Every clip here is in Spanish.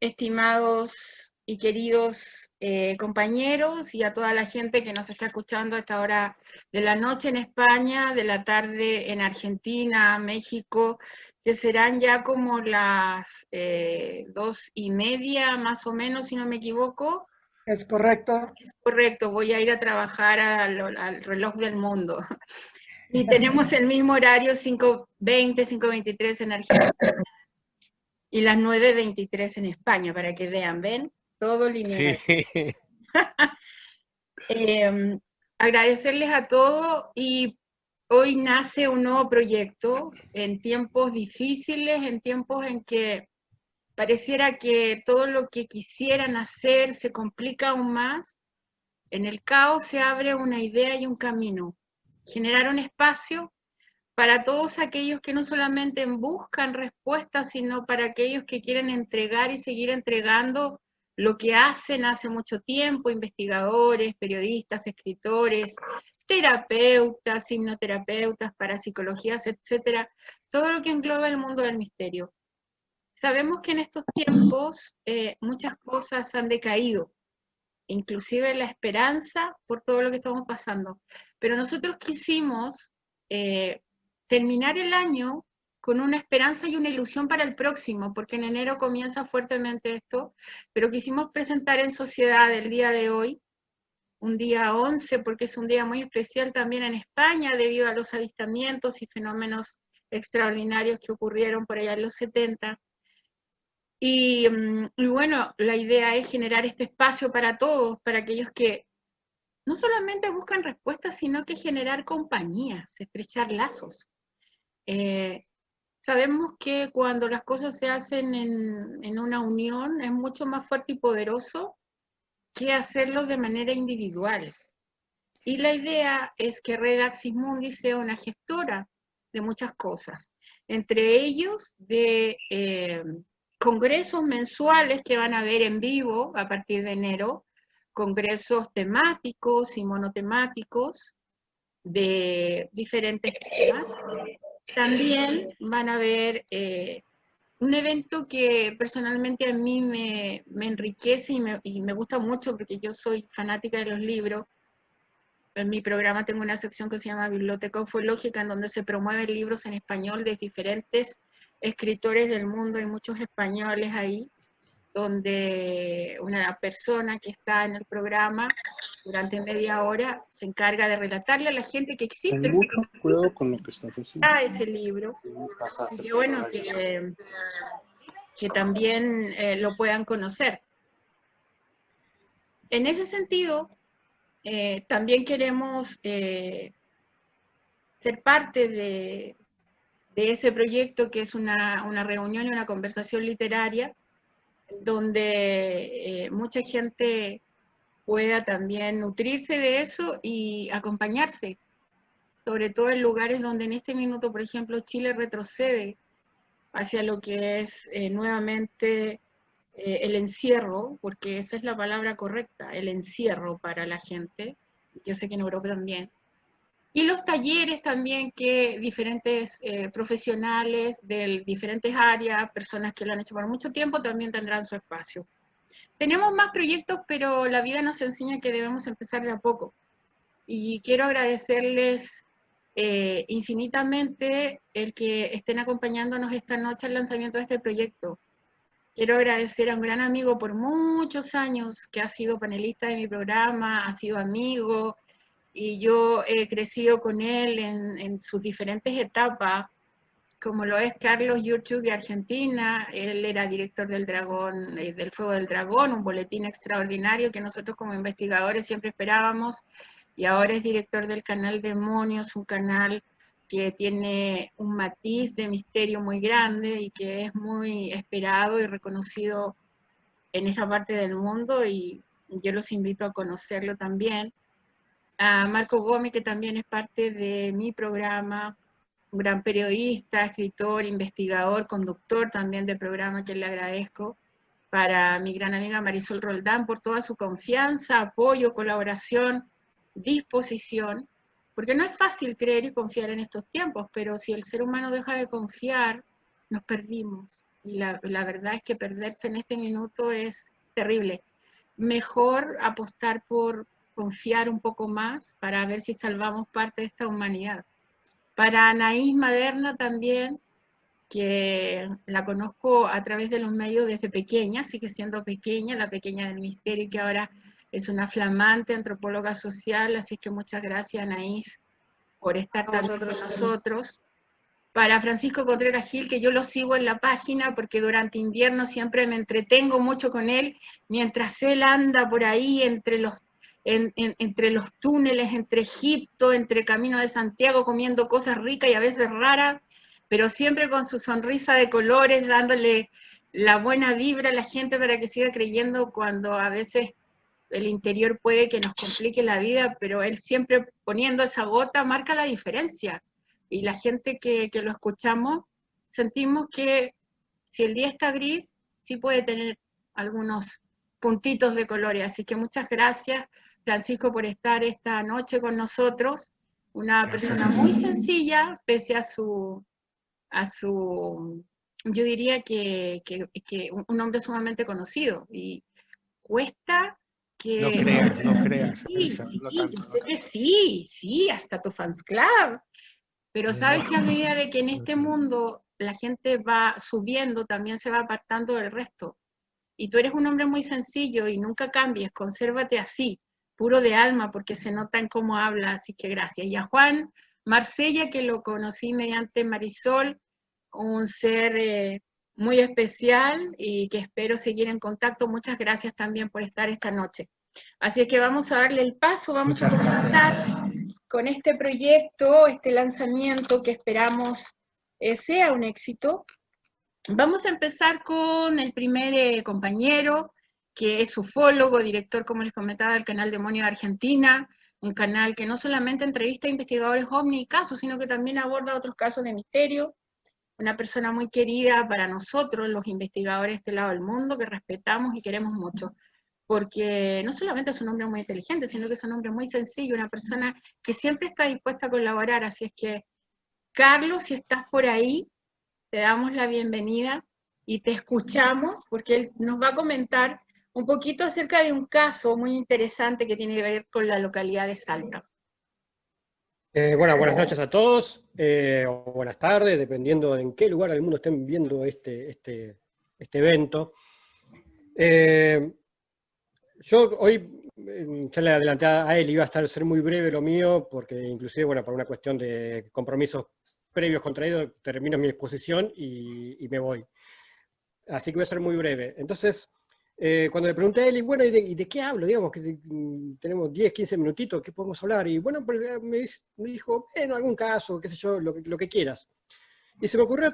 estimados y queridos compañeros y a toda la gente que nos está escuchando a esta hora de la noche en España, de la tarde en Argentina, México, que serán ya como las 2:30 más o menos, si no me equivoco. Es correcto. Es correcto, voy a ir a trabajar al reloj del mundo. Y tenemos el mismo horario, 5:20, 5:23 en Argentina y las 9:23 en España, para que vean, ¿ven? Todo lineal. Sí. Eh, Agradecerles a todos y hoy nace un nuevo proyecto en tiempos difíciles, en tiempos en que pareciera que todo lo que quisieran hacer se complica aún más. En el caos se abre una idea y un camino. Generar un espacio para todos aquellos que no solamente buscan respuestas, sino para aquellos que quieren entregar y seguir entregando lo que hacen hace mucho tiempo, investigadores, periodistas, escritores, terapeutas, hipnoterapeutas, parapsicologías, etcétera, todo lo que engloba el mundo del misterio. Sabemos que en estos tiempos muchas cosas han decaído, inclusive la esperanza por todo lo que estamos pasando, pero nosotros quisimos eh, terminar el año con una esperanza y una ilusión para el próximo, porque en enero comienza fuertemente esto, pero quisimos presentar en sociedad el día de hoy, un día 11, porque es un día muy especial también en España debido a los avistamientos y fenómenos extraordinarios que ocurrieron por allá en los 70. Y bueno, la idea es generar este espacio para todos, para aquellos que no solamente buscan respuestas, sino que generar compañías, estrechar lazos. Eh, Sabemos que cuando las cosas se hacen en una unión es mucho más fuerte y poderoso que hacerlo de manera individual. Y la idea es que Red Axis Mundi sea una gestora de muchas cosas, entre ellos de congresos mensuales que van a haber en vivo a partir de enero, congresos temáticos y monotemáticos de diferentes temas. También van a haber un evento que personalmente a mí me enriquece y me gusta mucho porque yo soy fanática de los libros. En mi programa tengo una sección que se llama Biblioteca Ufológica, en donde se promueven libros en español de diferentes escritores del mundo. Hay muchos españoles ahí, donde una persona que está en el programa durante media hora se encarga de relatarle a la gente que existe Ten mucho cuidado con lo que estás haciendo. ese libro. Y que bueno, que también lo puedan conocer. En ese sentido, también queremos ser parte de ese proyecto que es una reunión y una conversación literaria donde mucha gente pueda también nutrirse de eso y acompañarse, sobre todo en lugares donde en este minuto, por ejemplo, Chile retrocede hacia lo que es nuevamente el encierro, porque esa es la palabra correcta, el encierro para la gente, yo sé que en Europa también, y los talleres también que diferentes profesionales de diferentes áreas, personas que lo han hecho por mucho tiempo, también tendrán su espacio. Tenemos más proyectos, pero la vida nos enseña que debemos empezar de a poco. Y quiero agradecerles infinitamente el que estén acompañándonos esta noche al lanzamiento de este proyecto. Quiero agradecer a un gran amigo por muchos años que ha sido panelista de mi programa, ha sido amigo, y yo he crecido con él en sus diferentes etapas, como lo es Carlos Yurchuk de Argentina. Él era director del Dragón, del Fuego del Dragón, un boletín extraordinario que nosotros como investigadores siempre esperábamos, y ahora es director del canal Demonios, un canal que tiene un matiz de misterio muy grande y que es muy esperado y reconocido en esta parte del mundo, y yo los invito a conocerlo también. A Marco Gómez, que también es parte de mi programa, un gran periodista, escritor, investigador, conductor también del programa, que le agradezco. Para mi gran amiga Marisol Roldán por toda su confianza, apoyo, colaboración, disposición, porque no es fácil creer y confiar en estos tiempos, pero si el ser humano deja de confiar, nos perdimos. y la verdad es que perderse en este minuto es terrible. Mejor apostar por confiar un poco más para ver si salvamos parte de esta humanidad. Para Anaís Maderna también, que la conozco a través de los medios desde pequeña, sigue siendo pequeña, la pequeña del misterio, y que ahora es una flamante antropóloga social, así que muchas gracias, Anaís, por estar también con nosotros. Para Francisco Contreras Gil, que yo lo sigo en la página porque durante invierno siempre me entretengo mucho con él, mientras él anda por ahí entre los túneles, entre Egipto, entre Camino de Santiago, comiendo cosas ricas y a veces raras, pero siempre con su sonrisa de colores, dándole la buena vibra a la gente para que siga creyendo cuando a veces el interior puede que nos complique la vida, pero él siempre poniendo esa gota marca la diferencia. Y la gente que lo escuchamos, sentimos que si el día está gris, sí puede tener algunos puntitos de colores. Así que muchas gracias, Francisco, por estar esta noche con nosotros. Una persona muy sencilla, pese a su yo diría que un hombre sumamente conocido. Y cuesta No que... creas, no creas, Sí, Elisa, no sí, tanto, yo no sé que tanto. sí, sí, hasta tu fans club. Pero sabes que a medida de que en este mundo la gente va subiendo, también se va apartando del resto. Y tú eres un hombre muy sencillo y nunca cambies, consérvate así, puro de alma, porque se nota en cómo habla, así que gracias. Y a Juan Marsella, que lo conocí mediante Marisol, un ser muy especial y que espero seguir en contacto. Muchas gracias también por estar esta noche. Así que vamos a darle el paso, vamos a comenzar con este proyecto, este lanzamiento que esperamos sea un éxito. Vamos a empezar con el primer compañero, que es ufólogo, director, como les comentaba, del canal Demonio de Argentina, un canal que no solamente entrevista a investigadores ovni y casos, sino que también aborda otros casos de misterio. Una persona muy querida para nosotros, los investigadores de este lado del mundo, que respetamos y queremos mucho, porque no solamente es un hombre muy inteligente, sino que es un hombre muy sencillo, una persona que siempre está dispuesta a colaborar. Así es que, Carlos, si estás por ahí, te damos la bienvenida y te escuchamos porque él nos va a comentar un poquito acerca de un caso muy interesante que tiene que ver con la localidad de Salta. Bueno, buenas noches a todos, o buenas tardes, dependiendo de en qué lugar del mundo estén viendo este evento. Yo hoy, ya le adelanté a él, iba a ser muy breve lo mío, porque inclusive, bueno, por una cuestión de compromisos previos contraídos, termino mi exposición y me voy. Así que voy a ser muy breve. Entonces, cuando le pregunté a él, y bueno, ¿y de qué hablo? Digamos, que tenemos 10, 15 minutitos, ¿qué podemos hablar? Y bueno, me dijo, en algún caso, qué sé yo, lo que quieras. Y se me ocurrió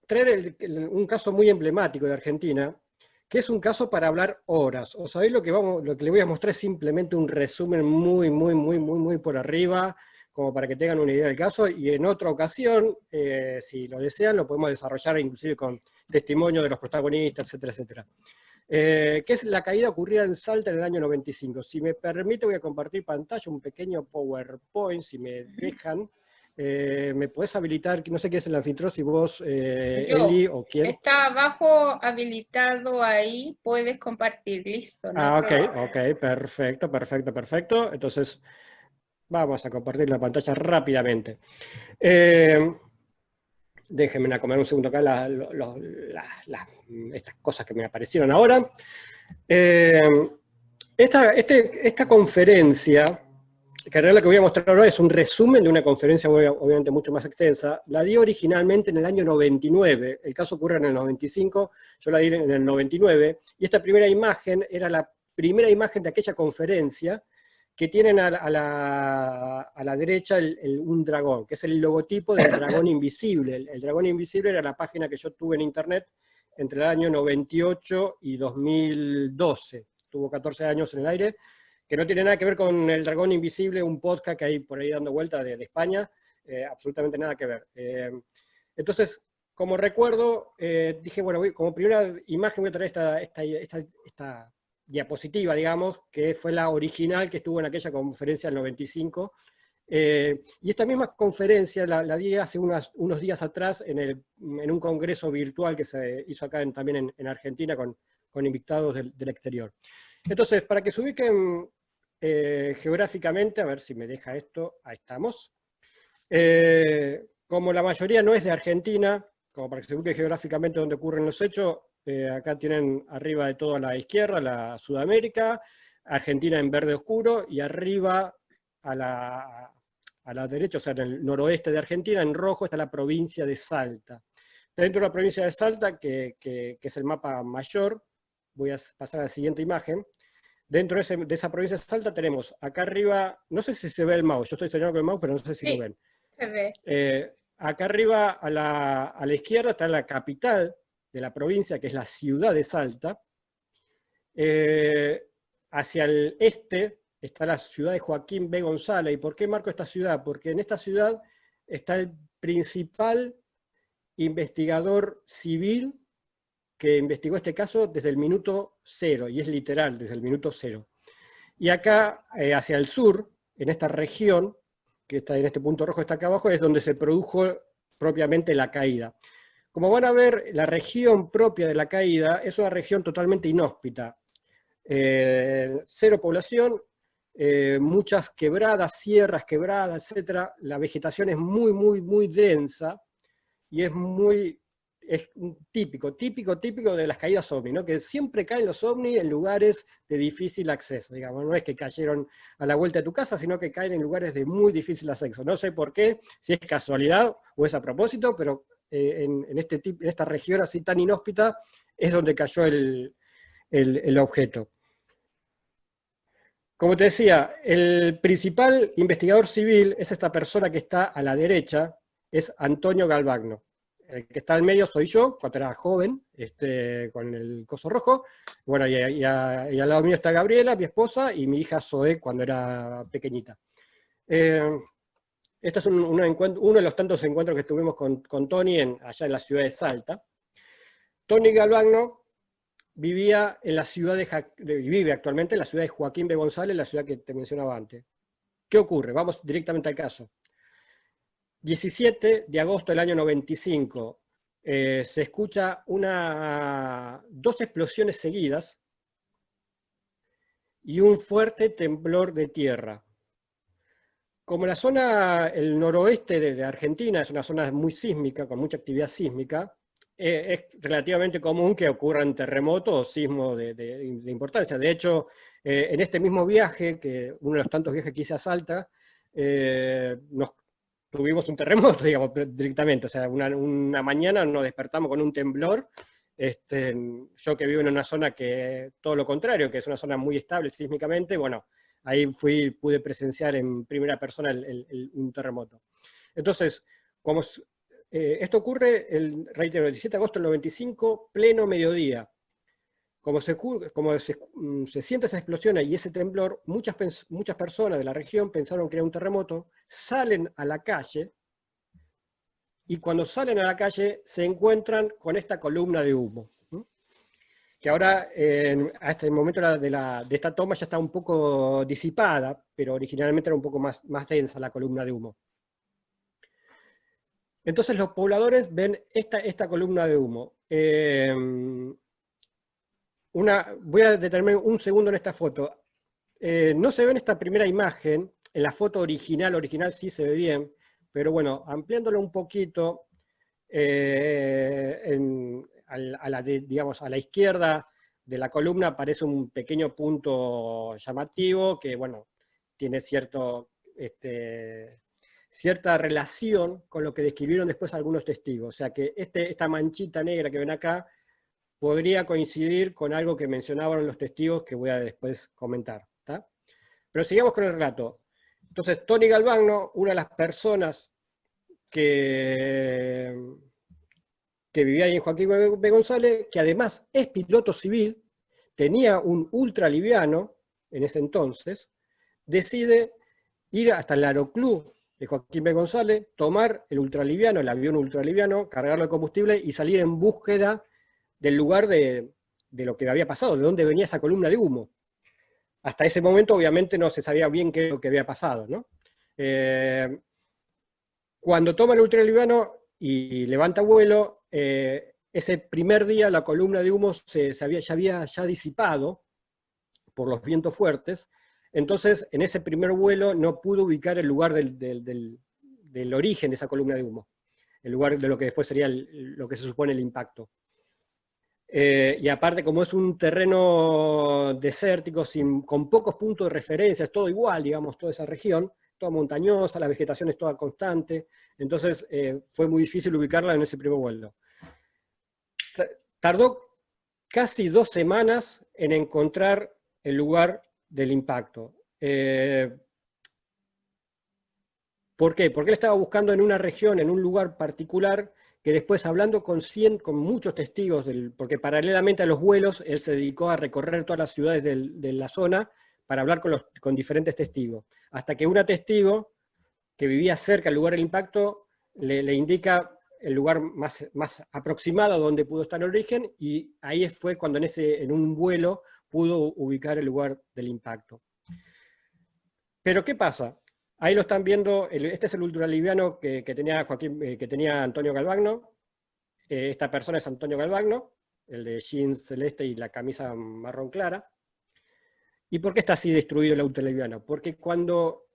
traer un caso muy emblemático de Argentina, que es un caso para hablar horas. O sabéis lo que le voy a mostrar es simplemente un resumen muy por arriba, como para que tengan una idea del caso, y en otra ocasión, si lo desean, lo podemos desarrollar inclusive con testimonio de los protagonistas, etcétera, etcétera. Que es la caída ocurrida en Salta en el año 95. Si me permite, voy a compartir pantalla, un pequeño PowerPoint, si me dejan. ¿Me podés habilitar? No sé qué es el anfitrión, si vos, Eli, o quién. Está abajo habilitado ahí, puedes compartir, listo. No Ok, perfecto. Entonces, vamos a compartir la pantalla rápidamente. Déjenme comer un segundo acá estas cosas que me aparecieron ahora. Esta conferencia, que en realidad lo que voy a mostrar ahora es un resumen de una conferencia obviamente mucho más extensa, la di originalmente en el año 99, el caso ocurre en el 95, yo la di en el 99, y esta primera imagen era la primera imagen de aquella conferencia, que tienen a la derecha un dragón, que es el logotipo del dragón invisible. El dragón invisible era la página que yo tuve en internet entre el año 98 y 2012. Tuvo 14 años en el aire, que no tiene nada que ver con El Dragón Invisible, un podcast que hay por ahí dando vuelta de España, absolutamente nada que ver. Entonces, como recuerdo, dije, bueno, como primera imagen voy a traer esta diapositiva, digamos, que fue la original que estuvo en aquella conferencia del 95, Y esta misma conferencia la di hace unos días atrás en un congreso virtual que se hizo acá también en Argentina con invitados del exterior. Entonces, para que se ubiquen geográficamente, a ver si me deja esto, ahí estamos. Como la mayoría no es de Argentina, como para que se ubique geográficamente donde ocurren los hechos, acá tienen arriba de todo a la izquierda, la Sudamérica, Argentina en verde oscuro, y arriba a la derecha, o sea, en el noroeste de Argentina, en rojo, está la provincia de Salta. Dentro de la provincia de Salta, que es el mapa mayor, voy a pasar a la siguiente imagen. Dentro de esa provincia de Salta tenemos acá arriba, no sé si se ve el mouse, yo estoy señalando con el mouse, pero no sé si Sí, lo ven. se ve. Acá arriba a la izquierda está la capital de la provincia, que es la ciudad de Salta. Hacia el este está la ciudad de Joaquín B. González. ¿Y por qué marco esta ciudad? Porque en esta ciudad está el principal investigador civil que investigó este caso desde el minuto cero, y es literal, desde el minuto cero. Y acá, hacia el sur, en esta región, que está en este punto rojo, está acá abajo, es donde se produjo propiamente la caída. Como van a ver, la región propia de la caída es una región totalmente inhóspita. Cero población, muchas quebradas, sierras quebradas, etc. La vegetación es muy, muy, muy densa, y es típico de las caídas ovni, ¿no? Que siempre caen los ovnis en lugares de difícil acceso, digamos. No es que cayeron a la vuelta de tu casa, sino que caen en lugares de muy difícil acceso. No sé por qué, si es casualidad o es a propósito, pero en esta región así tan inhóspita es donde cayó el objeto. Como te decía, el principal investigador civil es esta persona que está a la derecha, es Antonio Galvagno. El que está al medio soy yo, cuando era joven, con el coso rojo. Bueno, y al lado mío está Gabriela, mi esposa, y mi hija Zoe, cuando era pequeñita. Este es uno de los tantos encuentros que tuvimos con Tony allá en la ciudad de Salta. Tony Galvagno vivía en la ciudad vive actualmente en la ciudad de Joaquín B. González, la ciudad que te mencionaba antes. ¿Qué ocurre? Vamos directamente al caso. 17 de agosto del año 95, se escucha dos explosiones seguidas y un fuerte temblor de tierra. Como la zona, el noroeste de Argentina es una zona muy sísmica, con mucha actividad sísmica, es relativamente común que ocurran terremotos o sismos de importancia. De hecho, en este mismo viaje, que uno de los tantos viajes que hice a Salta, tuvimos un terremoto, digamos, directamente. O sea, una mañana nos despertamos con un temblor. Yo que vivo en una zona que, todo lo contrario, que es una zona muy estable sísmicamente, bueno, ahí pude presenciar en primera persona un terremoto. Entonces, como esto ocurre, reitero, el 17 de agosto del 95, pleno mediodía. Como se siente esa explosión y ese temblor, muchas personas de la región pensaron que era un terremoto, salen a la calle, y cuando salen a la calle se encuentran con esta columna de humo, ¿no? Que ahora, hasta el momento de esta toma ya está un poco disipada, pero originalmente era un poco más densa la columna de humo. Entonces los pobladores ven esta columna de humo. Voy a detenerme un segundo en esta foto. No se ve en esta primera imagen, en la foto original sí se ve bien, pero bueno, ampliándolo un poquito, digamos, a la izquierda de la columna aparece un pequeño punto llamativo que, bueno, tiene cierta relación con lo que describieron después algunos testigos. O sea que esta manchita negra que ven acá podría coincidir con algo que mencionaban los testigos que voy a después comentar, ¿tá? Pero sigamos con el relato. Entonces, Tony Galvagno, una de las personas que vivía ahí en Joaquín B. González, que además es piloto civil, tenía un ultraliviano en ese entonces, decide ir hasta el aeroclub de Joaquín B. González, tomar el avión ultraliviano, cargarlo de combustible y salir en búsqueda del lugar de lo que había pasado, de dónde venía esa columna de humo. Hasta ese momento, obviamente, no se sabía bien qué es lo que había pasado, ¿no? Cuando toma el ultraliviano y levanta vuelo, ese primer día la columna de humo ya había disipado por los vientos fuertes. Entonces, en ese primer vuelo no pudo ubicar el lugar del origen de esa columna de humo, el lugar de lo que después sería lo que se supone el impacto. Y aparte, como es un terreno desértico, con pocos puntos de referencia, es todo igual, digamos, toda esa región, toda montañosa, la vegetación es toda constante, entonces fue muy difícil ubicarla en ese primer vuelo. Tardó casi 2 semanas en encontrar el lugar del impacto. ¿Por qué? Porque él estaba buscando en una región, en un lugar particular, que después hablando con muchos testigos, porque paralelamente a los vuelos, él se dedicó a recorrer todas las ciudades de la zona para hablar con diferentes testigos. Hasta que una testigo que vivía cerca del lugar del impacto le indica el lugar más aproximado donde pudo estar el origen, y ahí fue cuando en un vuelo pudo ubicar el lugar del impacto. Pero ¿qué pasa? Ahí lo están viendo, este es el ultraliviano que tenía Antonio Galvagno. Esta persona es Antonio Galvagno, el de jeans celeste y la camisa marrón clara. ¿Y por qué está así destruido el ultraliviano? Porque cuando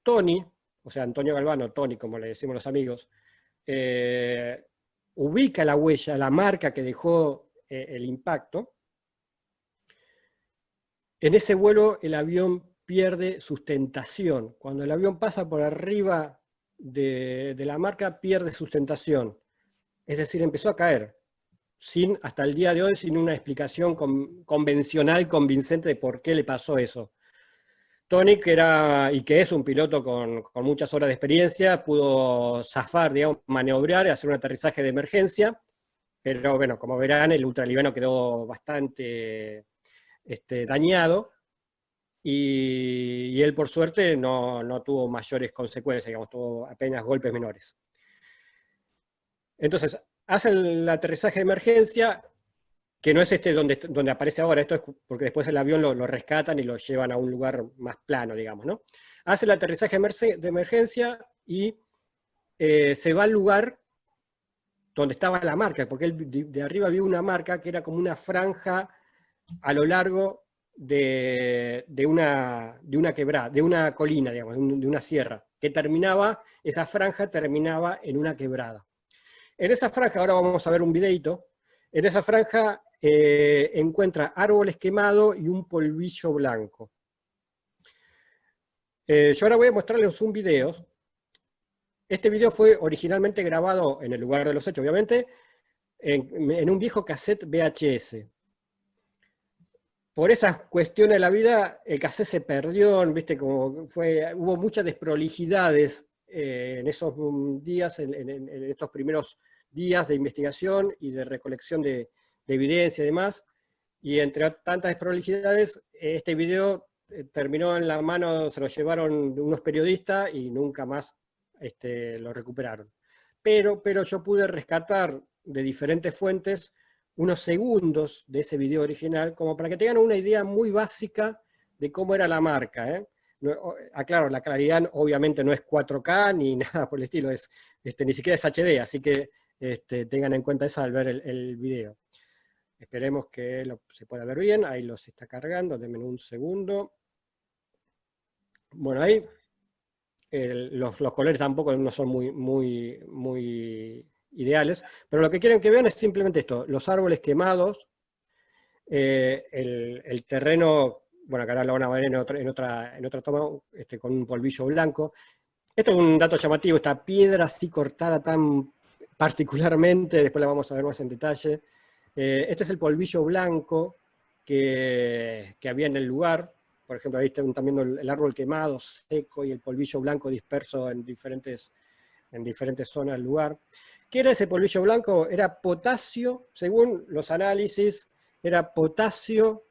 Tony, o sea, Antonio Galvano, Tony, como le decimos los amigos, ubica la huella, la marca que dejó el impacto, en ese vuelo el avión pierde sustentación. Cuando el avión pasa por arriba de la marca, pierde sustentación. Es decir, empezó a caer, hasta el día de hoy, sin una explicación convencional, convincente de por qué le pasó eso. Tony, que es un piloto con muchas horas de experiencia, pudo zafar, digamos, maniobrar y hacer un aterrizaje de emergencia, pero bueno, como verán, el ultraliviano quedó bastante dañado, y él por suerte no tuvo mayores consecuencias, digamos, tuvo apenas golpes menores. Entonces, hacen el aterrizaje de emergencia, que no es donde aparece ahora, esto es porque después el avión lo rescatan y lo llevan a un lugar más plano, digamos, ¿no? Hace el aterrizaje de emergencia y se va al lugar donde estaba la marca, porque él de arriba vio una marca que era como una franja a lo largo de una quebrada, de una colina, digamos, de una sierra, que esa franja terminaba en una quebrada. En esa franja, ahora vamos a ver un videito, en esa franja encuentra árboles quemados y un polvillo blanco. Yo ahora voy a mostrarles un video. Este video fue originalmente grabado en el lugar de los hechos, obviamente, en un viejo cassette VHS. Por esas cuestiones de la vida, el cassette se perdió, ¿viste? Hubo muchas desprolijidades en esos días, en estos primeros días de investigación y de recolección de evidencia y demás, y entre tantas desprolijidades, este video terminó en la mano, se lo llevaron unos periodistas y nunca más lo recuperaron. Pero yo pude rescatar de diferentes fuentes unos segundos de ese video original, como para que tengan una idea muy básica de cómo era la marca, ¿eh? Aclaro, la claridad obviamente no es 4K ni nada por el estilo, ni siquiera es HD, así que tengan en cuenta eso al ver el video. Esperemos que se pueda ver bien, ahí los está cargando, denme un segundo. Bueno, ahí los colores tampoco no son muy ideales, pero lo que quieren que vean es simplemente esto, los árboles quemados, el terreno, bueno, acá lo van a ver en otra toma, con un polvillo blanco. Esto es un dato llamativo, esta piedra así cortada tan particularmente, después la vamos a ver más en detalle. Este es el polvillo blanco que había en el lugar. Por ejemplo, ahí están viendo el árbol quemado, seco, y el polvillo blanco disperso en diferentes zonas del lugar. ¿Qué era ese polvillo blanco? Era potasio, según los análisis, era potasio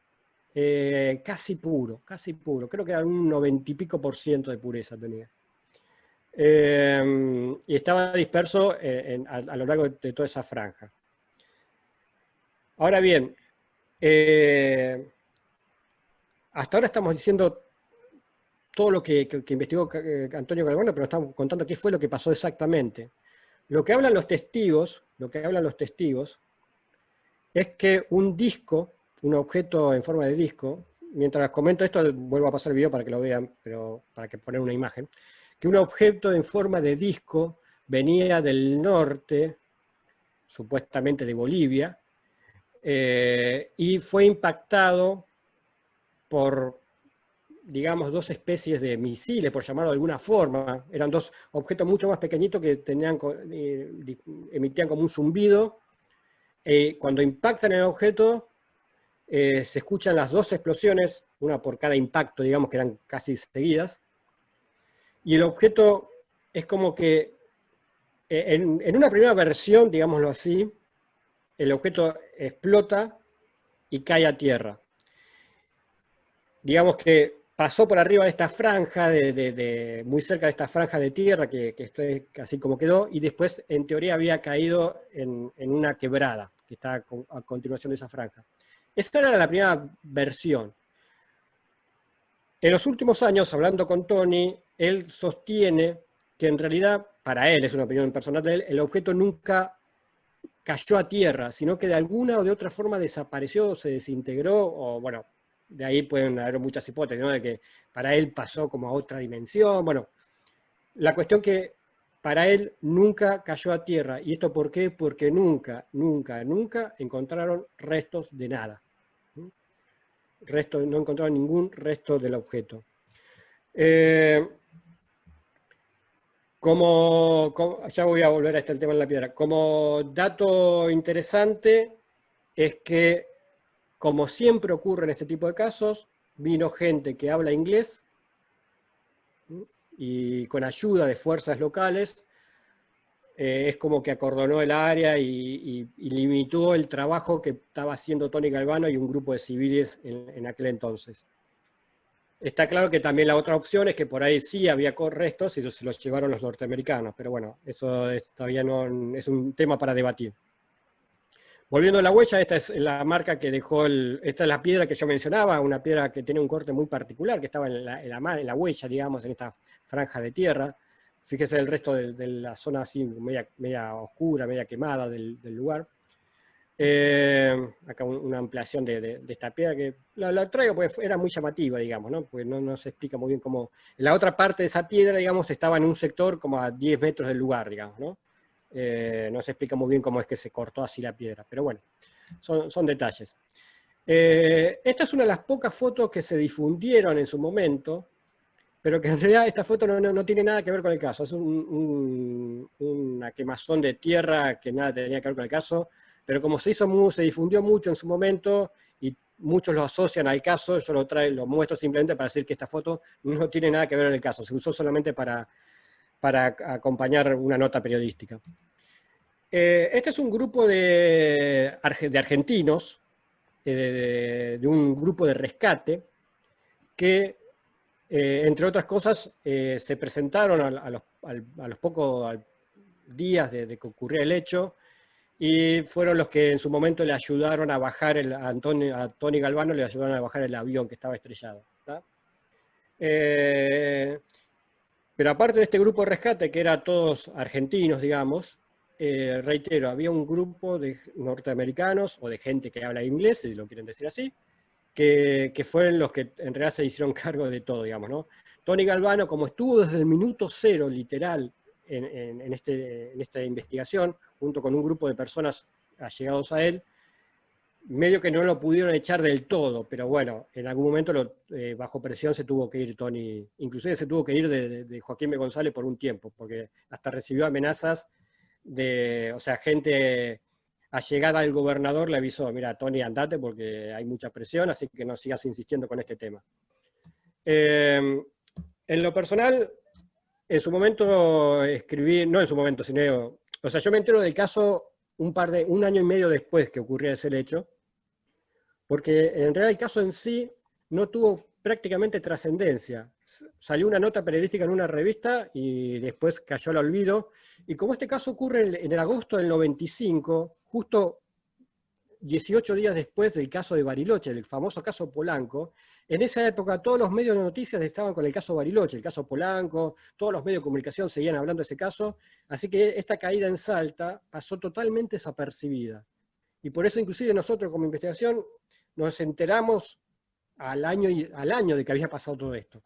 casi puro, creo que era un 90 y pico % de pureza tenía. Y estaba disperso a lo largo de toda esa franja. Ahora bien, hasta ahora estamos diciendo todo lo que investigó Antonio Galvano, pero nos estamos contando qué fue lo que pasó exactamente. Lo que hablan los testigos, es que un disco, un objeto en forma de disco, mientras comento esto, vuelvo a pasar el video para que lo vean, pero para que poner una imagen, que un objeto en forma de disco venía del norte, supuestamente de Bolivia, y fue impactado por, digamos, dos especies de misiles, por llamarlo de alguna forma. Eran dos objetos mucho más pequeñitos que emitían como un zumbido. Cuando impactan el objeto, se escuchan las dos explosiones, una por cada impacto, digamos, que eran casi seguidas. Y el objeto es como que, en una primera versión, digámoslo así, el objeto explota y cae a tierra. Digamos que pasó por arriba de esta franja, muy cerca de esta franja de tierra, que está así como quedó, y después, en teoría, había caído en una quebrada, que está a continuación de esa franja. Esta era la primera versión. En los últimos años, hablando con Tony, él sostiene que en realidad, para él, es una opinión personal de él, el objeto nunca cayó a tierra, sino que de alguna o de otra forma desapareció, se desintegró, o bueno, de ahí pueden haber muchas hipótesis, ¿no? De que para él pasó como a otra dimensión. Bueno, la cuestión que para él nunca cayó a tierra. ¿Y esto por qué? Porque nunca encontraron restos de nada. No encontraron ningún resto del objeto. Ya voy a volver a el tema de la piedra. Como dato interesante es que, como siempre ocurre en este tipo de casos, vino gente que habla inglés y con ayuda de fuerzas locales es como que acordonó el área y limitó el trabajo que estaba haciendo Tony Galvano y un grupo de civiles en aquel entonces. Está claro que también la otra opción es que por ahí sí había restos y ellos se los llevaron los norteamericanos, pero bueno, eso todavía no es un tema para debatir. Volviendo a la huella, esta es la marca que dejó, esta es la piedra que yo mencionaba, una piedra que tiene un corte muy particular, que estaba en la huella, digamos, en esta franja de tierra. Fíjese el resto de la zona así, media oscura, media quemada del lugar. Acá una ampliación de esta piedra que la traigo porque era muy llamativa, digamos, ¿no? Porque no se explica muy bien cómo. La otra parte de esa piedra, digamos, estaba en un sector como a 10 metros del lugar, digamos, ¿no? No se explica muy bien cómo es que se cortó así la piedra, pero bueno, son detalles. Esta es una de las pocas fotos que se difundieron en su momento, pero que en realidad esta foto no tiene nada que ver con el caso. Es una quemazón de tierra que nada tenía que ver con el caso, pero como se difundió mucho en su momento y muchos lo asocian al caso, yo lo muestro simplemente para decir que esta foto no tiene nada que ver con el caso, se usó solamente para acompañar una nota periodística. Este es un grupo de argentinos, de un grupo de rescate, que, entre otras cosas, se presentaron a los pocos días de que ocurrió el hecho, y fueron los que en su momento le ayudaron a bajar, a Tony Galvano le ayudaron a bajar el avión que estaba estrellado. Pero aparte de este grupo de rescate, que era todos argentinos, digamos, reitero, había un grupo de norteamericanos o de gente que habla inglés, si lo quieren decir así, que fueron los que en realidad se hicieron cargo de todo, digamos, ¿no? Tony Galvano, como estuvo desde el minuto cero, literal, en esta investigación, junto con un grupo de personas allegados a él, medio que no lo pudieron echar del todo, pero bueno, en algún momento bajo presión se tuvo que ir Tony, inclusive se tuvo que ir de Joaquín B. González por un tiempo, porque hasta recibió amenazas o sea, gente allegada al gobernador le avisó, mira, Tony, andate porque hay mucha presión, así que no sigas insistiendo con este tema. En lo personal, en su momento escribí, no en su momento, sino, o sea, yo me entero del caso un año y medio después que ocurriera ese hecho, porque en realidad el caso en sí no tuvo prácticamente trascendencia. Salió una nota periodística en una revista y después cayó al olvido. Y como este caso ocurre en el agosto del 95, justo 18 días después del caso de Bariloche, el famoso caso Polanco. En esa época todos los medios de noticias estaban con el caso Bariloche, el caso Polanco, todos los medios de comunicación seguían hablando de ese caso, así que esta caída en Salta pasó totalmente desapercibida. Y por eso inclusive nosotros como investigación nos enteramos al año de que había pasado todo esto.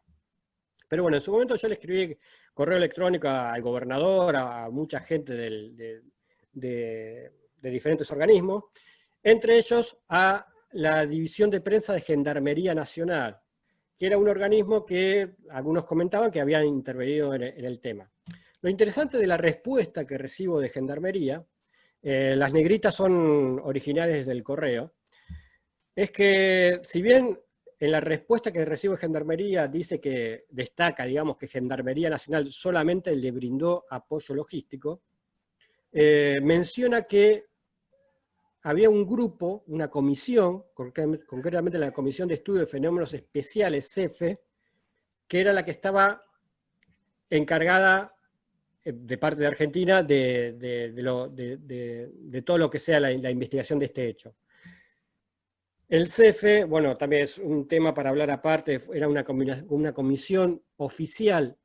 Pero bueno, en su momento yo le escribí correo electrónico al gobernador, a mucha gente de diferentes organismos, entre ellos a la División de Prensa de Gendarmería Nacional, que era un organismo que algunos comentaban que habían intervenido en el tema. Lo interesante de la respuesta que recibo de Gendarmería, las negritas son originales del correo, es que si bien en la respuesta que recibo de Gendarmería dice que destaca, digamos, que Gendarmería Nacional solamente le brindó apoyo logístico, menciona que había un grupo, una comisión, concretamente la Comisión de Estudio de Fenómenos Especiales, CEFE, que era la que estaba encargada de parte de Argentina de todo lo que sea la investigación de este hecho. El CEFE, bueno, también es un tema para hablar aparte, era una comisión oficial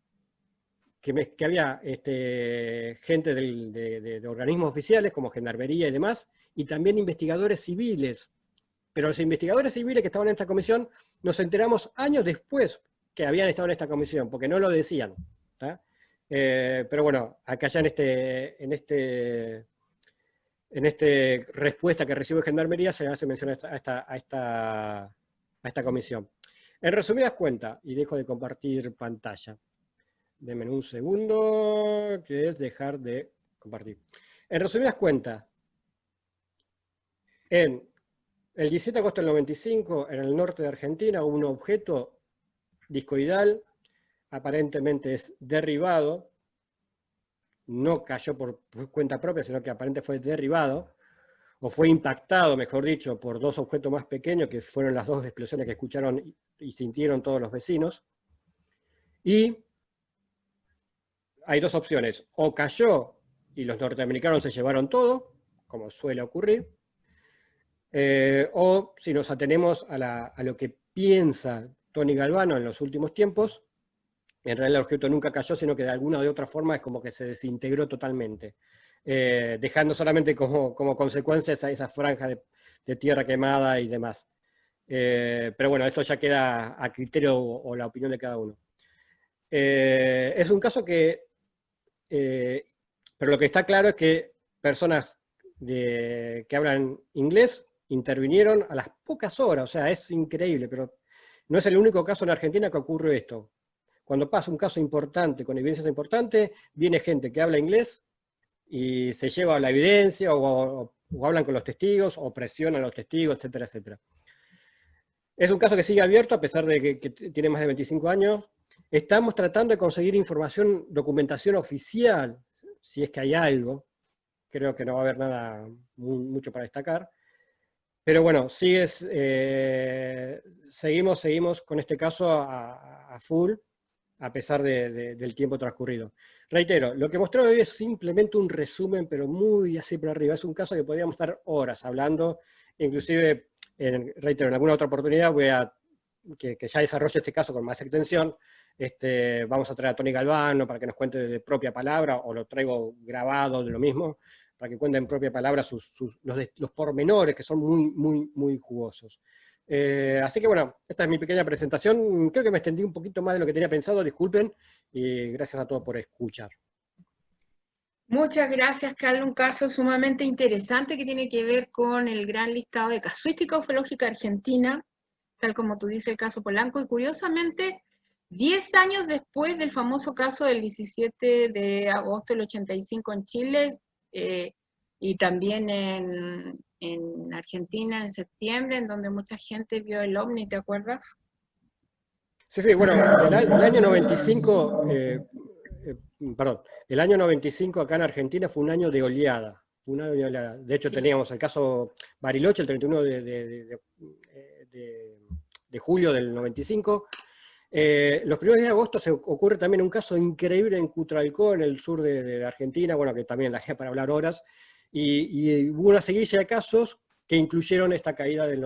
que había gente de organismos oficiales como Gendarmería y demás, y también investigadores civiles. Pero los investigadores civiles que estaban en esta comisión nos enteramos años después que habían estado en esta comisión, porque no lo decían. Pero bueno, acá ya en esta respuesta que recibe Gendarmería se hace mención a esta comisión. En resumidas cuentas, y dejo de compartir pantalla. Denme un segundo, que es dejar de compartir. En resumidas cuentas, el 17 de agosto del 95, en el norte de Argentina, un objeto discoidal, aparentemente es derribado, no cayó por cuenta propia, sino que aparentemente fue derribado, o fue impactado, mejor dicho, por dos objetos más pequeños, que fueron las dos explosiones que escucharon y sintieron todos los vecinos. Y hay dos opciones: o cayó y los norteamericanos se llevaron todo, como suele ocurrir, o si nos atenemos a lo que piensa Tony Galvano en los últimos tiempos, en realidad el objeto nunca cayó, sino que de alguna o de otra forma es como que se desintegró totalmente, dejando solamente como consecuencia esa franja de tierra quemada y demás. Pero bueno, esto ya queda a criterio o la opinión de cada uno. Es un caso que, pero lo que está claro es que personas que hablan inglés intervinieron a las pocas horas, o sea, es increíble, pero no es el único caso en Argentina que ocurre esto. Cuando pasa un caso importante, con evidencias importantes, viene gente que habla inglés y se lleva la evidencia, o hablan con los testigos, o presionan a los testigos, etcétera, etcétera. Es un caso que sigue abierto, a pesar de que tiene más de 25 años. Estamos tratando de conseguir información, documentación oficial, si es que hay algo. Creo que no va a haber nada mucho para destacar. Pero bueno, seguimos con este caso a full, a pesar del tiempo transcurrido. Reitero, lo que mostré hoy es simplemente un resumen, pero muy así por arriba. Es un caso que podríamos estar horas hablando, inclusive, reitero, en alguna otra oportunidad que ya desarrolle este caso con más extensión. Vamos a traer a Tony Galvano para que nos cuente de propia palabra, o lo traigo grabado de lo mismo, para que cuente en propia palabra los pormenores, que son muy, muy, muy jugosos. Así que bueno, esta es mi pequeña presentación. Creo que me extendí un poquito más de lo que tenía pensado, disculpen, y gracias a todos por escuchar. Muchas gracias, Carlos. Un caso sumamente interesante que tiene que ver con el gran listado de casuística ufológica argentina, tal como tú dices, el caso Polanco, y curiosamente, 10 años después del famoso caso del 17 de agosto del 85 en Chile, y también en Argentina en septiembre, en donde mucha gente vio el ovni, ¿te acuerdas? Sí, bueno, el año 95, perdón, el año 95 acá en Argentina fue un año de oleada. De hecho, teníamos el caso Bariloche el 31 de julio del 95. Los primeros días de agosto se ocurre también un caso increíble en Cutralcó, en el sur de Argentina, bueno, que también la dejé para hablar horas, y hubo una seguidilla de casos que incluyeron esta caída del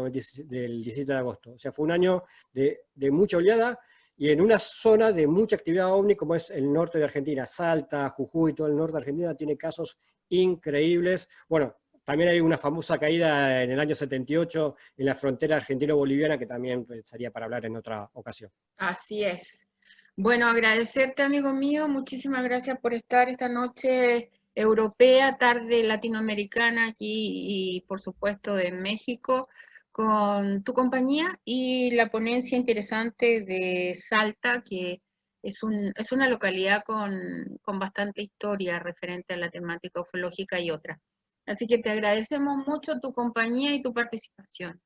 17 de agosto. O sea, fue un año de mucha oleada y en una zona de mucha actividad ovni como es el norte de Argentina. Salta, Jujuy, todo el norte de Argentina tiene casos increíbles. Bueno, también hay una famosa caída en el año 78 en la frontera argentino-boliviana que también sería para hablar en otra ocasión. Así es. Bueno, agradecerte, amigo mío. Muchísimas gracias por estar esta noche europea, tarde latinoamericana aquí y, por supuesto, de México, con tu compañía y la ponencia interesante de Salta, que es una localidad con bastante historia referente a la temática ufológica y otras. Así que te agradecemos mucho tu compañía y tu participación.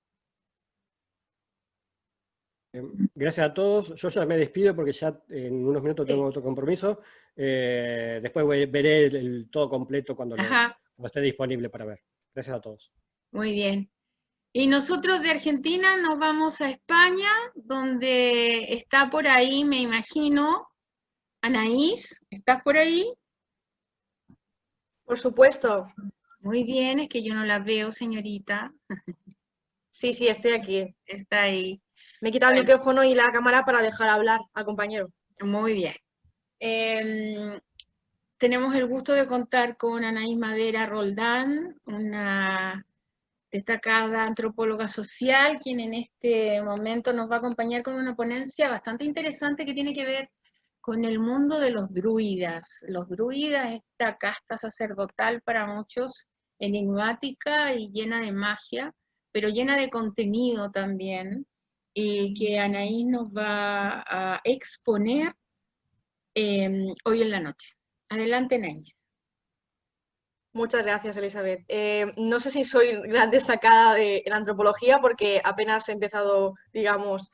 Gracias a todos. Yo ya me despido porque ya en unos minutos tengo Sí. otro compromiso. Después veré el todo completo cuando Ajá, esté disponible para ver. Gracias a todos. muy bien. Y nosotros de Argentina nos vamos a España, donde está por ahí, me imagino, Anaís. ¿Estás por ahí? Por supuesto. Muy bien, es que yo no la veo, señorita. Sí, sí, estoy aquí. Está ahí. Me he quitado el Bueno, micrófono y la cámara para dejar hablar al compañero. muy bien. Tenemos el gusto de contar con Anaís Madera Roldán, una destacada antropóloga social, quien en este momento nos va a acompañar con una ponencia bastante interesante que tiene que ver con el mundo de los druidas. Los druidas, esta casta sacerdotal para muchos, enigmática y llena de magia, pero llena de contenido también, y que Anaís nos va a exponer hoy en la noche. Adelante, Anaís. Muchas gracias, Elizabeth. No sé si soy gran destacada de la antropología porque apenas he empezado, digamos,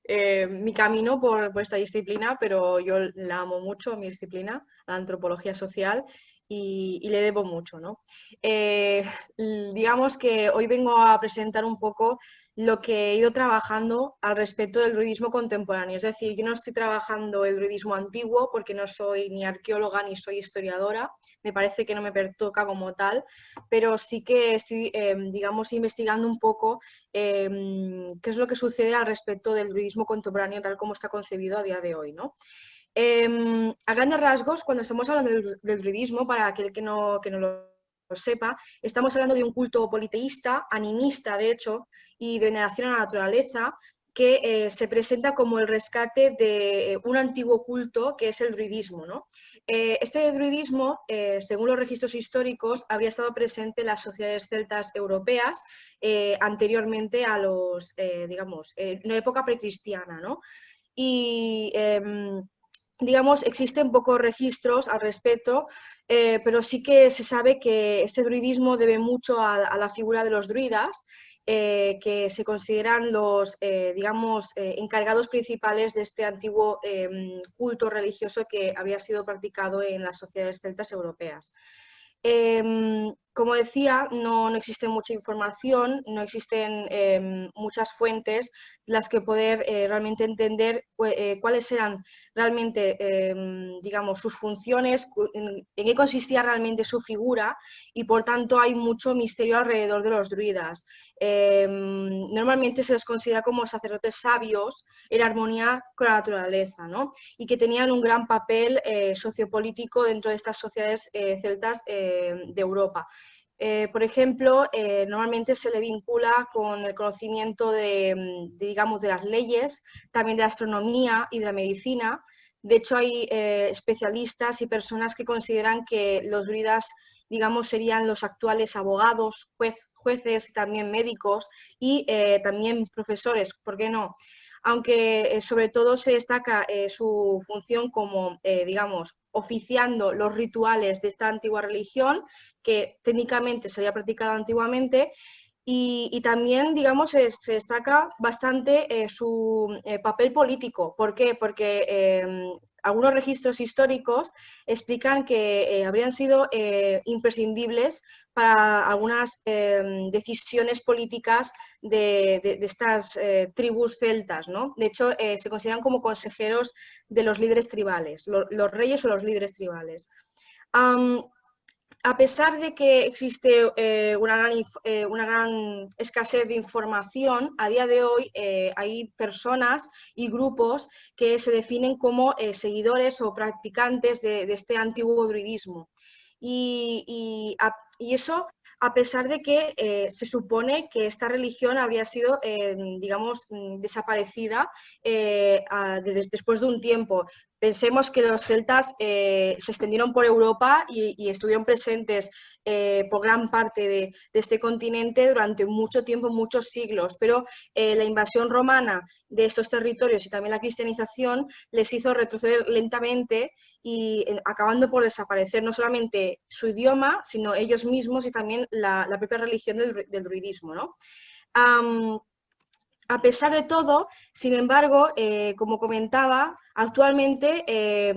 mi camino por esta disciplina, pero yo la amo mucho, mi disciplina, la antropología social, y le debo mucho, ¿no? Digamos que hoy vengo a presentar un poco lo que he ido trabajando al respecto del druidismo contemporáneo. Es decir, yo no estoy trabajando el druidismo antiguo porque no soy ni arqueóloga ni soy historiadora, me parece que no me pertoca como tal, pero sí que estoy, digamos, investigando un poco qué es lo que sucede al respecto del druidismo contemporáneo tal como está concebido a día de hoy, ¿no? A grandes rasgos, cuando estamos hablando del druidismo, para aquel que no lo sepa, estamos hablando de un culto politeísta, animista de hecho, y de veneración a la naturaleza, que se presenta como el rescate de un antiguo culto que es el druidismo, ¿no? Este druidismo, según los registros históricos, habría estado presente en las sociedades celtas europeas anteriormente a los, digamos, en una época precristiana, ¿no? Y digamos, existen pocos registros al respecto, pero sí que se sabe que este druidismo debe mucho a la figura de los druidas, que se consideran los, digamos, encargados principales de este antiguo culto religioso que había sido practicado en las sociedades celtas europeas. Como decía, no existe mucha información, no existen muchas fuentes las que poder realmente entender cuáles eran realmente, digamos, sus funciones, en qué consistía realmente su figura y por tanto hay mucho misterio alrededor de los druidas. Normalmente se los considera como sacerdotes sabios en armonía con la naturaleza, ¿no? Y que tenían un gran papel sociopolítico dentro de estas sociedades celtas de Europa. Por ejemplo, normalmente se le vincula con el conocimiento digamos, de las leyes, también de la astronomía y de la medicina. De hecho, hay especialistas y personas que consideran que los druidas, digamos, serían los actuales abogados, jueces y también médicos y también profesores, ¿por qué no? Aunque sobre todo se destaca su función como, digamos, oficiando los rituales de esta antigua religión, que técnicamente se había practicado antiguamente, y también, digamos, se destaca bastante su papel político. ¿Por qué? Porque algunos registros históricos explican que habrían sido imprescindibles para algunas decisiones políticas de estas tribus celtas, ¿no? De hecho, se consideran como consejeros de los líderes tribales, los reyes o los líderes tribales. a pesar de que existe una gran escasez de información, a día de hoy hay personas y grupos que se definen como seguidores o practicantes de este antiguo druidismo. Y eso a pesar de que se supone que esta religión habría sido, digamos, desaparecida después de un tiempo. Pensemos que los celtas se extendieron por Europa y estuvieron presentes por gran parte de este continente durante mucho tiempo, muchos siglos, pero la invasión romana de estos territorios y también la cristianización les hizo retroceder lentamente y acabando por desaparecer no solamente su idioma, sino ellos mismos y también la propia religión del druidismo, ¿no? A pesar de todo, sin embargo, como comentaba, actualmente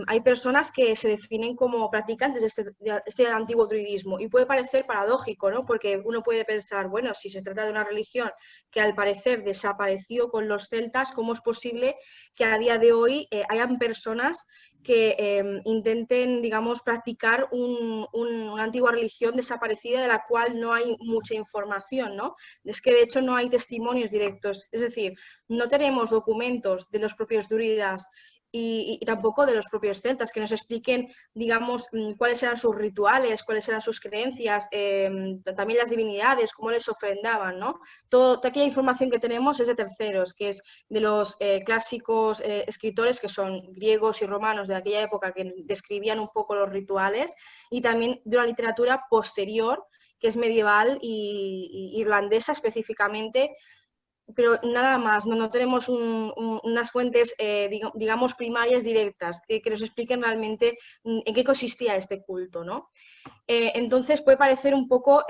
hay personas que se definen como practicantes de este antiguo druidismo y puede parecer paradójico, ¿no? Porque uno puede pensar, bueno, si se trata de una religión que al parecer desapareció con los celtas, ¿cómo es posible que a día de hoy hayan personas que intenten, digamos, practicar una antigua religión desaparecida de la cual no hay mucha información, ¿no? Es que de hecho no hay testimonios directos, es decir, no tenemos documentos de los propios druidas y tampoco de los propios celtas que nos expliquen, digamos, cuáles eran sus rituales, cuáles eran sus creencias, también las divinidades, cómo les ofrendaban, ¿no? Toda aquella información que tenemos es de terceros, que es de los clásicos escritores que son griegos y romanos de aquella época que describían un poco los rituales y también de una literatura posterior que es medieval y irlandesa específicamente, pero nada más, no tenemos unas fuentes, digamos, primarias directas que nos expliquen realmente en qué consistía este culto, ¿no? Entonces puede parecer un poco,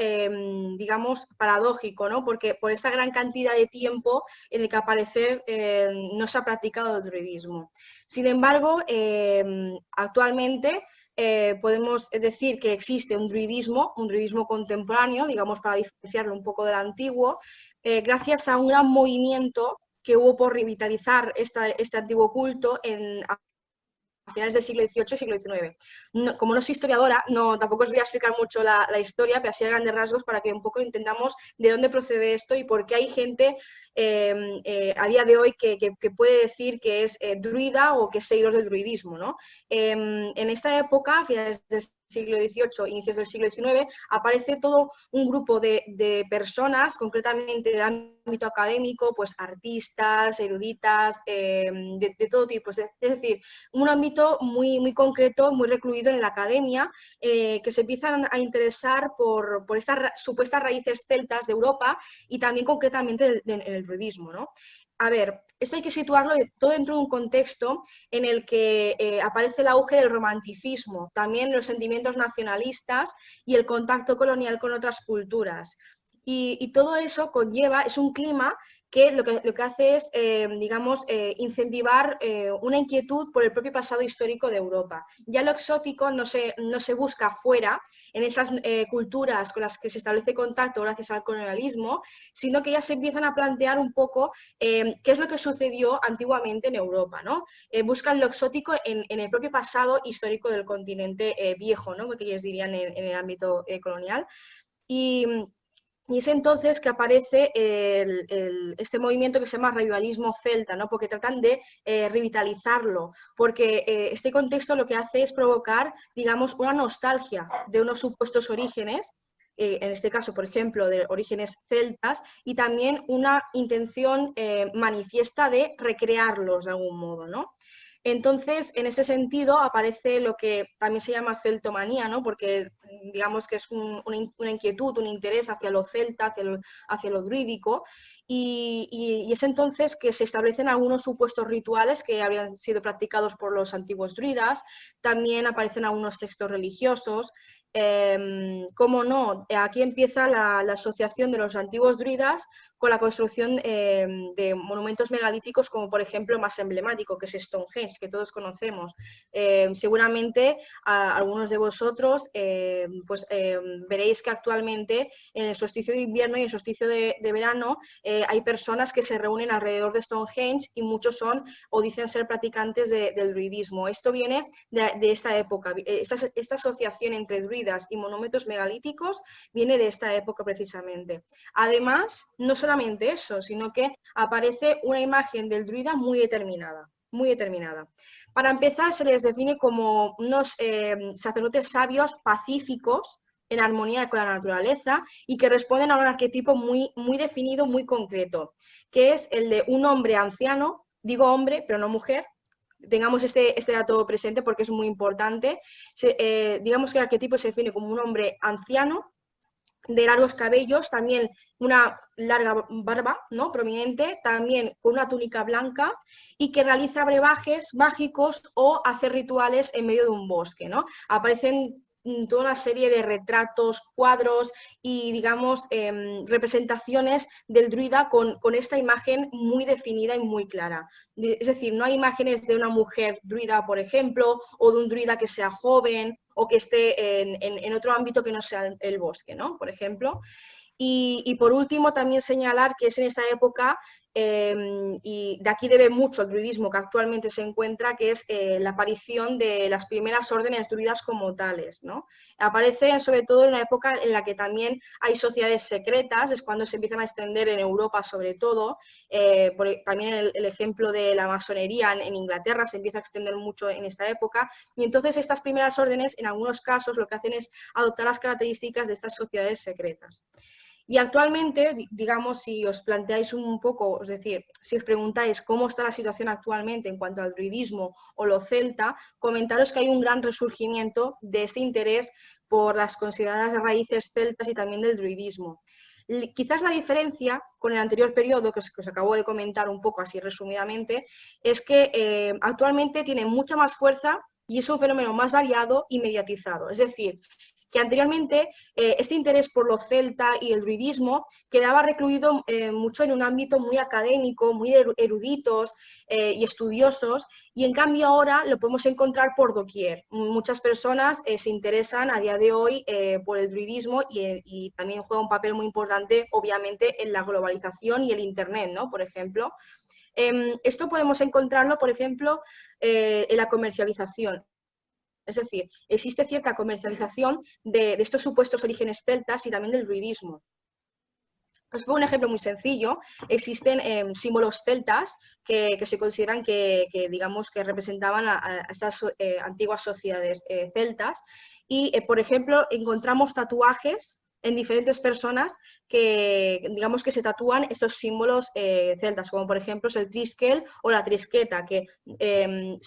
digamos, paradójico, ¿no? Porque por esta gran cantidad de tiempo en el que al parecer no se ha practicado el druidismo. Sin embargo, actualmente podemos decir que existe un druidismo contemporáneo, digamos, para diferenciarlo un poco del antiguo, gracias a un gran movimiento que hubo por revitalizar este antiguo culto a finales del siglo XVIII y siglo XIX. No, como no soy historiadora, tampoco os voy a explicar mucho la historia, pero así a grandes rasgos para que un poco entendamos de dónde procede esto y por qué hay gente a día de hoy que puede decir que es druida o que es seguidor del druidismo, ¿no? En esta época, a finales del siglo XVIII, inicios del siglo XIX, aparece todo un grupo de personas, concretamente del ámbito académico, pues artistas, eruditas, de todo tipo. Es decir, un ámbito muy, muy concreto, muy recluido en la academia, que se empiezan a interesar por estas supuestas raíces celtas de Europa y también concretamente en el druidismo, ¿no? A ver, esto hay que situarlo todo dentro de un contexto en el que aparece el auge del romanticismo, también los sentimientos nacionalistas y el contacto colonial con otras culturas. Y todo eso conlleva, es un clima que lo que hace es, digamos, incentivar una inquietud por el propio pasado histórico de Europa. Ya lo exótico no se busca fuera, en esas culturas con las que se establece contacto gracias al colonialismo, sino que ya se empiezan a plantear un poco qué es lo que sucedió antiguamente en Europa, ¿no? Buscan lo exótico en el propio pasado histórico del continente viejo, ¿no? Que ellos dirían en el ámbito colonial. Y es entonces que aparece este movimiento que se llama revivalismo celta, ¿no? Porque tratan de revitalizarlo, porque este contexto lo que hace es provocar, digamos, una nostalgia de unos supuestos orígenes, en este caso, por ejemplo, de orígenes celtas, y también una intención manifiesta de recrearlos de algún modo, ¿no? Entonces, en ese sentido, aparece lo que también se llama celtomanía, ¿no? Porque digamos que es una inquietud, un interés hacia lo celta, hacia lo druídico, y es entonces que se establecen algunos supuestos rituales que habrían sido practicados por los antiguos druidas, también aparecen algunos textos religiosos. ¿Cómo no? Aquí empieza la asociación de los antiguos druidas con la construcción de monumentos megalíticos, como por ejemplo más emblemático, que es Stonehenge, que todos conocemos. Seguramente algunos de vosotros veréis que actualmente en el solsticio de invierno y el solsticio de verano hay personas que se reúnen alrededor de Stonehenge y muchos son o dicen ser practicantes del druidismo. Esto viene de esta época. Esta asociación entre druidas y monumentos megalíticos viene de esta época precisamente. Además, no solamente eso, sino que aparece una imagen del druida muy determinada. Muy determinada. Para empezar, se les define como unos sacerdotes sabios pacíficos en armonía con la naturaleza y que responden a un arquetipo muy definido, muy concreto, que es el de un hombre anciano, digo hombre, pero no mujer. Tengamos este dato presente porque es muy importante. Digamos que el arquetipo se define como un hombre anciano, de largos cabellos, también una larga barba, ¿no?, prominente, también con una túnica blanca y que realiza brebajes mágicos o hace rituales en medio de un bosque, ¿no? Aparecen toda una serie de retratos, cuadros y, digamos, representaciones del druida con esta imagen muy definida y muy clara. Es decir, no hay imágenes de una mujer druida, por ejemplo, o de un druida que sea joven o que esté en otro ámbito que no sea el bosque, ¿no?, por ejemplo. Y por último, también señalar que es en esta época, y de aquí debe mucho el druidismo que actualmente se encuentra, que es la aparición de las primeras órdenes druidas como tales, ¿no? Aparecen sobre todo en una época en la que también hay sociedades secretas, es cuando se empiezan a extender en Europa sobre todo, también el ejemplo de la masonería en Inglaterra se empieza a extender mucho en esta época, y entonces estas primeras órdenes en algunos casos lo que hacen es adoptar las características de estas sociedades secretas. Y actualmente, digamos, si os planteáis un poco, es decir, si os preguntáis cómo está la situación actualmente en cuanto al druidismo o lo celta, comentaros que hay un gran resurgimiento de este interés por las consideradas raíces celtas y también del druidismo. Quizás la diferencia con el anterior periodo, que os acabo de comentar un poco así resumidamente, es que actualmente tiene mucha más fuerza y es un fenómeno más variado y mediatizado. Es decir, que anteriormente este interés por lo celta y el druidismo quedaba recluido mucho en un ámbito muy académico, muy eruditos y estudiosos, y en cambio ahora lo podemos encontrar por doquier. Muchas personas se interesan a día de hoy por el druidismo y también juega un papel muy importante, obviamente, en la globalización y el Internet, ¿no?, por ejemplo. Esto podemos encontrarlo, por ejemplo, en la comercialización. Es decir, existe cierta comercialización de estos supuestos orígenes celtas y también del druidismo. Os pongo un ejemplo muy sencillo. Existen símbolos celtas que se consideran digamos, que representaban a estas antiguas sociedades celtas y, por ejemplo, encontramos tatuajes en diferentes personas que, digamos, que se tatúan estos símbolos celtas, como por ejemplo es el triskel o la trisqueta, que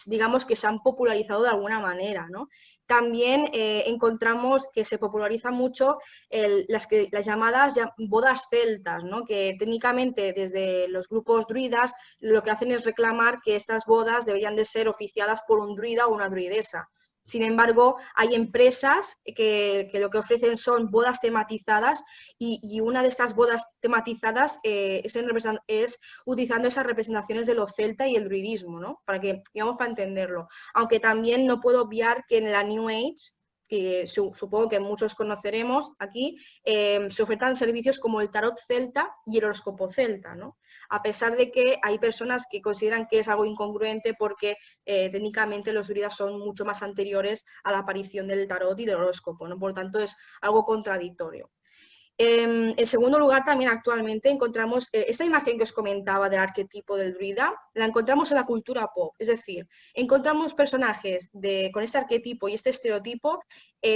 digamos que se han popularizado de alguna manera, ¿no? También encontramos que se populariza mucho las llamadas bodas celtas, ¿no?, que técnicamente desde los grupos druidas lo que hacen es reclamar que estas bodas deberían de ser oficiadas por un druida o una druidesa. Sin embargo, hay empresas que lo que ofrecen son bodas tematizadas y una de estas bodas tematizadas es utilizando esas representaciones de lo celta y el druidismo, ¿no?, para entenderlo. Aunque también no puedo obviar que en la New Age, que supongo que muchos conoceremos aquí, se ofertan servicios como el tarot celta y el horóscopo celta, ¿no? A pesar de que hay personas que consideran que es algo incongruente porque técnicamente los druidas son mucho más anteriores a la aparición del tarot y del horóscopo, ¿no? Por lo tanto, es algo contradictorio. En segundo lugar, también actualmente encontramos esta imagen que os comentaba del arquetipo del druida, la encontramos en la cultura pop, es decir, encontramos personajes con este arquetipo y este estereotipo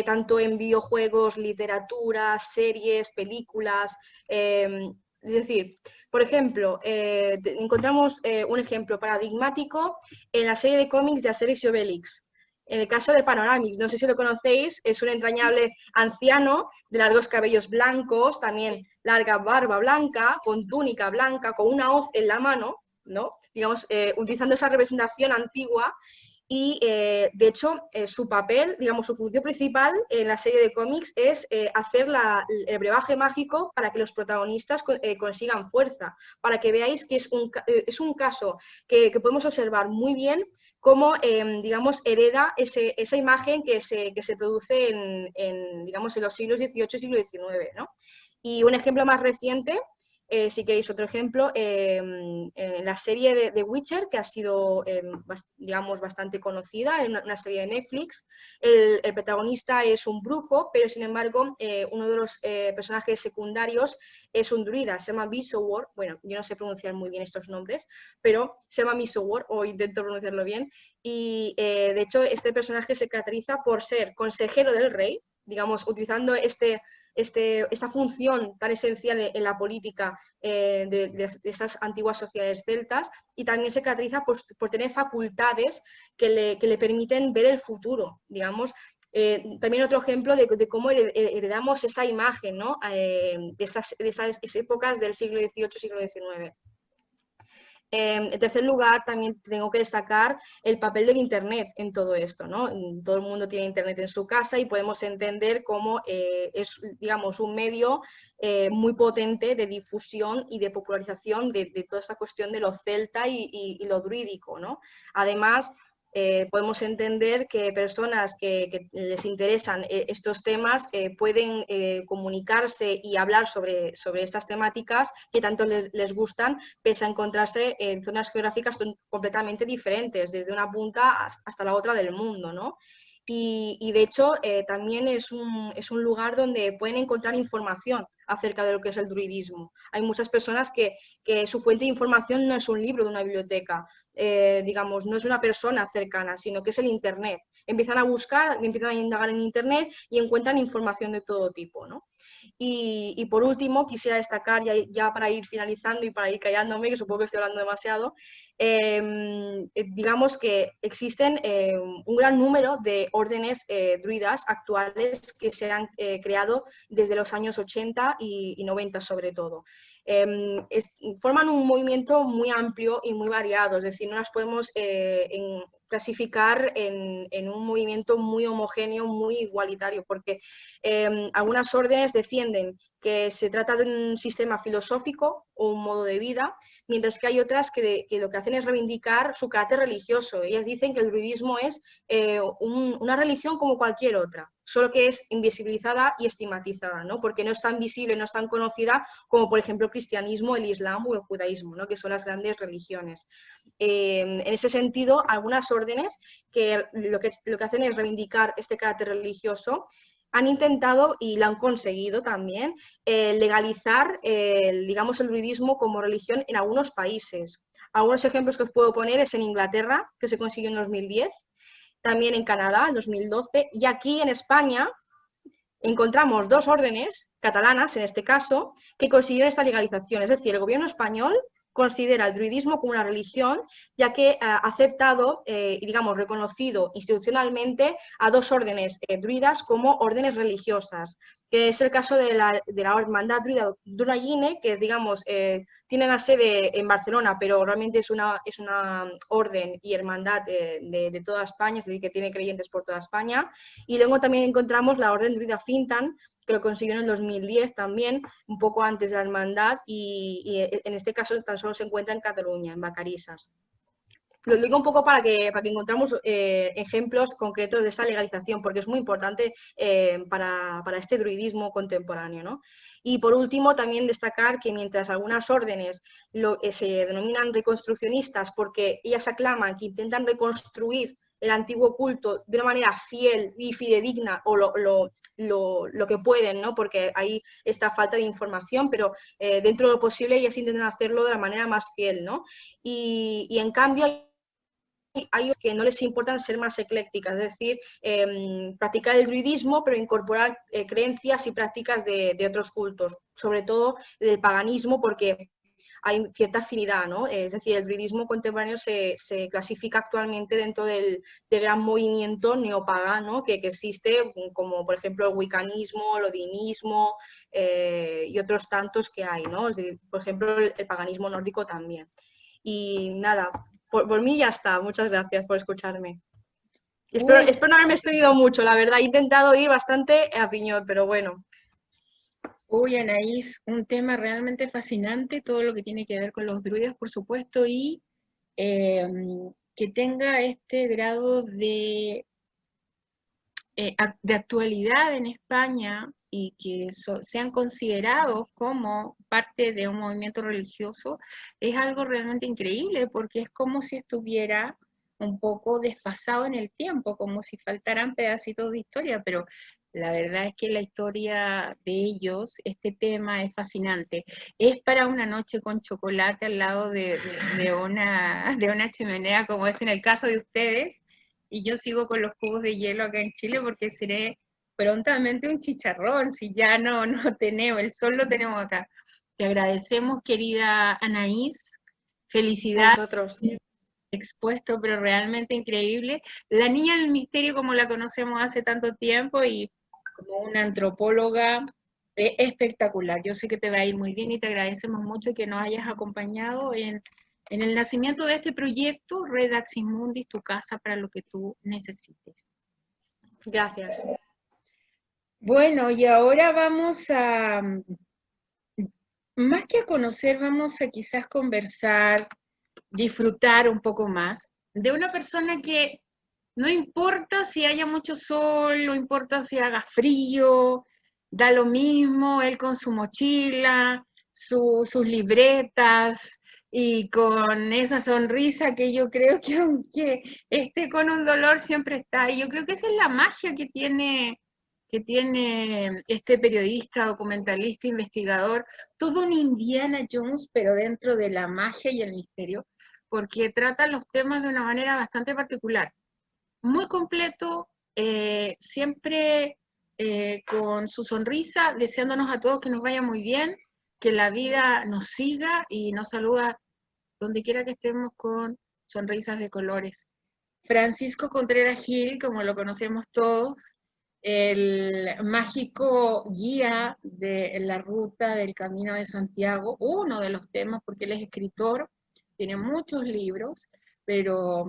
tanto en videojuegos, literatura, series, películas, es decir, por ejemplo, encontramos un ejemplo paradigmático en la serie de cómics de Asterix y Obelix. En el caso de Panoramix, no sé si lo conocéis, es un entrañable anciano de largos cabellos blancos, también larga barba blanca, con túnica blanca, con una hoz en la mano, ¿no?, digamos, utilizando esa representación antigua. Y, de hecho, su papel, digamos, su función principal en la serie de cómics es hacer el brebaje mágico para que los protagonistas consigan fuerza, para que veáis que es un caso que podemos observar muy bien cómo, digamos, hereda esa imagen que se produce digamos, en los siglos XVIII y siglo XIX, ¿no? Y un ejemplo más reciente, si queréis otro ejemplo, en la serie de The Witcher, que ha sido, digamos, bastante conocida, en una serie de Netflix. El protagonista es un brujo, pero sin embargo uno de los personajes secundarios es un druida, se llama Mistoward. Bueno, yo no sé pronunciar muy bien estos nombres, pero se llama Mistoward, o intento pronunciarlo bien, y de hecho este personaje se caracteriza por ser consejero del rey, digamos, utilizando esta función tan esencial en la política de esas antiguas sociedades celtas, y también se caracteriza por tener facultades que le permiten ver el futuro, digamos. También otro ejemplo de cómo heredamos esa imagen, ¿no? De esas épocas del siglo XVIII, siglo XIX. En tercer lugar, también tengo que destacar el papel del Internet en todo esto, ¿no? Todo el mundo tiene Internet en su casa y podemos entender cómo es, digamos, un medio muy potente de difusión y de popularización de toda esta cuestión de lo celta y lo druídico, ¿no? Además, podemos entender que personas que les interesan estos temas pueden comunicarse y hablar sobre estas temáticas que tanto les gustan, pese a encontrarse en zonas geográficas completamente diferentes, desde una punta hasta la otra del mundo, ¿no? Y de hecho también es un lugar donde pueden encontrar información acerca de lo que es el druidismo. Hay muchas personas que su fuente de información no es un libro de una biblioteca, digamos, no es una persona cercana, sino que es el Internet. Empiezan a buscar, empiezan a indagar en Internet y encuentran información de todo tipo, ¿no? Y por último, quisiera destacar, ya para ir finalizando y para ir callándome, que supongo que estoy hablando demasiado, digamos que existen un gran número de órdenes druidas actuales que se han creado desde los años 80 y 90 sobre todo. Forman un movimiento muy amplio y muy variado, es decir, no las podemos clasificar en un movimiento muy homogéneo, muy igualitario, porque algunas órdenes defienden que se trata de un sistema filosófico o un modo de vida, mientras que hay otras que lo que hacen es reivindicar su carácter religioso. Ellas dicen que el druidismo es una religión como cualquier otra, solo que es invisibilizada y estigmatizada, ¿no? Porque no es tan visible, no es tan conocida como, por ejemplo, el cristianismo, el islam o el judaísmo, ¿no? Que son las grandes religiones. En ese sentido, algunas órdenes que lo que hacen es reivindicar este carácter religioso han intentado, y lo han conseguido también, legalizar, digamos, el druidismo como religión en algunos países. Algunos ejemplos que os puedo poner es en Inglaterra, que se consiguió en 2010, también en Canadá, en 2012, y aquí en España encontramos dos órdenes, catalanas en este caso, que consiguieron esta legalización. Es decir, el gobierno español considera el druidismo como una religión, ya que ha aceptado y, digamos, reconocido institucionalmente a dos órdenes druidas como órdenes religiosas, que es el caso de la Hermandad Druida d'Uragine, que es, digamos, tiene la sede en Barcelona, pero realmente es una orden y hermandad de toda España, es decir, que tiene creyentes por toda España. Y luego también encontramos la Orden Druida Fintan, que lo consiguió en el 2010 también, un poco antes de la hermandad, y en este caso tan solo se encuentra en Cataluña, en Vacarisas. Lo digo un poco para que encontramos ejemplos concretos de esta legalización, porque es muy importante para este druidismo contemporáneo, ¿no? Y por último, también destacar que mientras algunas órdenes se denominan reconstruccionistas porque ellas aclaman que intentan reconstruir el antiguo culto de una manera fiel y fidedigna, o lo que pueden, ¿no? Porque hay esta falta de información, pero dentro de lo posible ellas intentan hacerlo de la manera más fiel, ¿no? Y en cambio hay que no les importan ser más eclécticas, es decir, practicar el druidismo, pero incorporar creencias y prácticas de otros cultos, sobre todo del paganismo, porque hay cierta afinidad, ¿no? Es decir, el druidismo contemporáneo se clasifica actualmente dentro del gran movimiento neopagano que existe, como por ejemplo el wiccanismo, el odinismo y otros tantos que hay, ¿no? Es decir, por ejemplo, el paganismo nórdico también. Y nada, por mí ya está. Muchas gracias por escucharme. Espero no haberme extendido mucho, la verdad. He intentado ir bastante a piñón, pero bueno. Uy, Anaís, un tema realmente fascinante, todo lo que tiene que ver con los druidas, por supuesto, y que tenga este grado de actualidad en España y que sean considerados como parte de un movimiento religioso, es algo realmente increíble, porque es como si estuviera un poco desfasado en el tiempo, como si faltaran pedacitos de historia, pero la verdad es que la historia de ellos, este tema es fascinante. Es para una noche con chocolate al lado de una chimenea, como es en el caso de ustedes, y yo sigo con los cubos de hielo acá en Chile porque seré prontamente un chicharrón, si ya no tenemos, el sol lo tenemos acá. Te agradecemos, querida Anaís, felicidades, Vosotros. expuesto, pero realmente increíble. La niña del misterio, como la conocemos hace tanto tiempo, y como una antropóloga espectacular. Yo sé que te va a ir muy bien y te agradecemos mucho que nos hayas acompañado en el nacimiento de este proyecto, Red Axis Mundis, tu casa para lo que tú necesites. Gracias. Bueno, y ahora vamos a, más que a conocer, vamos a quizás conversar, disfrutar un poco más de una persona que no importa si haya mucho sol, no importa si haga frío, da lo mismo, él con su mochila, sus libretas y con esa sonrisa que yo creo que aunque esté con un dolor siempre está. Y yo creo que esa es la magia que tiene este periodista, documentalista, investigador, todo un Indiana Jones, pero dentro de la magia y el misterio, porque trata los temas de una manera bastante particular, muy completo, siempre con su sonrisa, deseándonos a todos que nos vaya muy bien, que la vida nos siga y nos saluda donde quiera que estemos con sonrisas de colores. Francisco Contreras Gil, como lo conocemos todos, el mágico guía de la ruta del Camino de Santiago, uno de los temas, porque él es escritor, tiene muchos libros, pero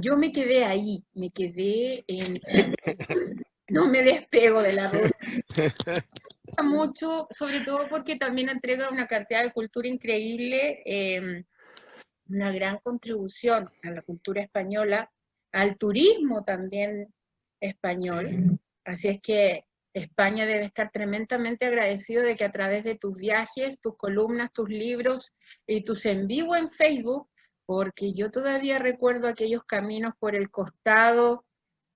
yo me quedé ahí, me quedé en... No me despego de la ruta. Mucho, sobre todo porque también entrega una cantidad de cultura increíble, una gran contribución a la cultura española, al turismo también español. Así es que España debe estar tremendamente agradecido de que a través de tus viajes, tus columnas, tus libros y tus en vivo en Facebook, porque yo todavía recuerdo aquellos caminos por el costado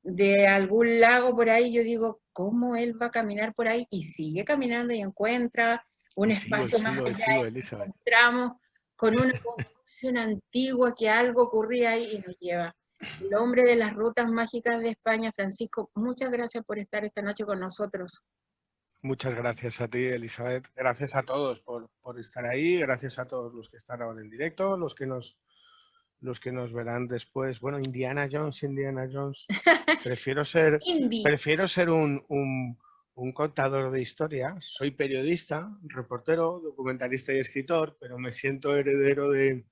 de algún lago por ahí, yo digo, ¿cómo él va a caminar por ahí? Y sigue caminando y encuentra un espacio más allá, y nos encontramos con una construcción antigua que algo ocurría ahí y nos lleva. El hombre de las rutas mágicas de España, Francisco, muchas gracias por estar esta noche con nosotros. Muchas gracias a ti, Elizabeth. Gracias a todos por estar ahí. Gracias a todos los que están ahora en directo, los que nos verán después. Bueno, Indiana Jones. Prefiero ser un contador de historias. Soy periodista, reportero, documentalista y escritor, pero me siento heredero de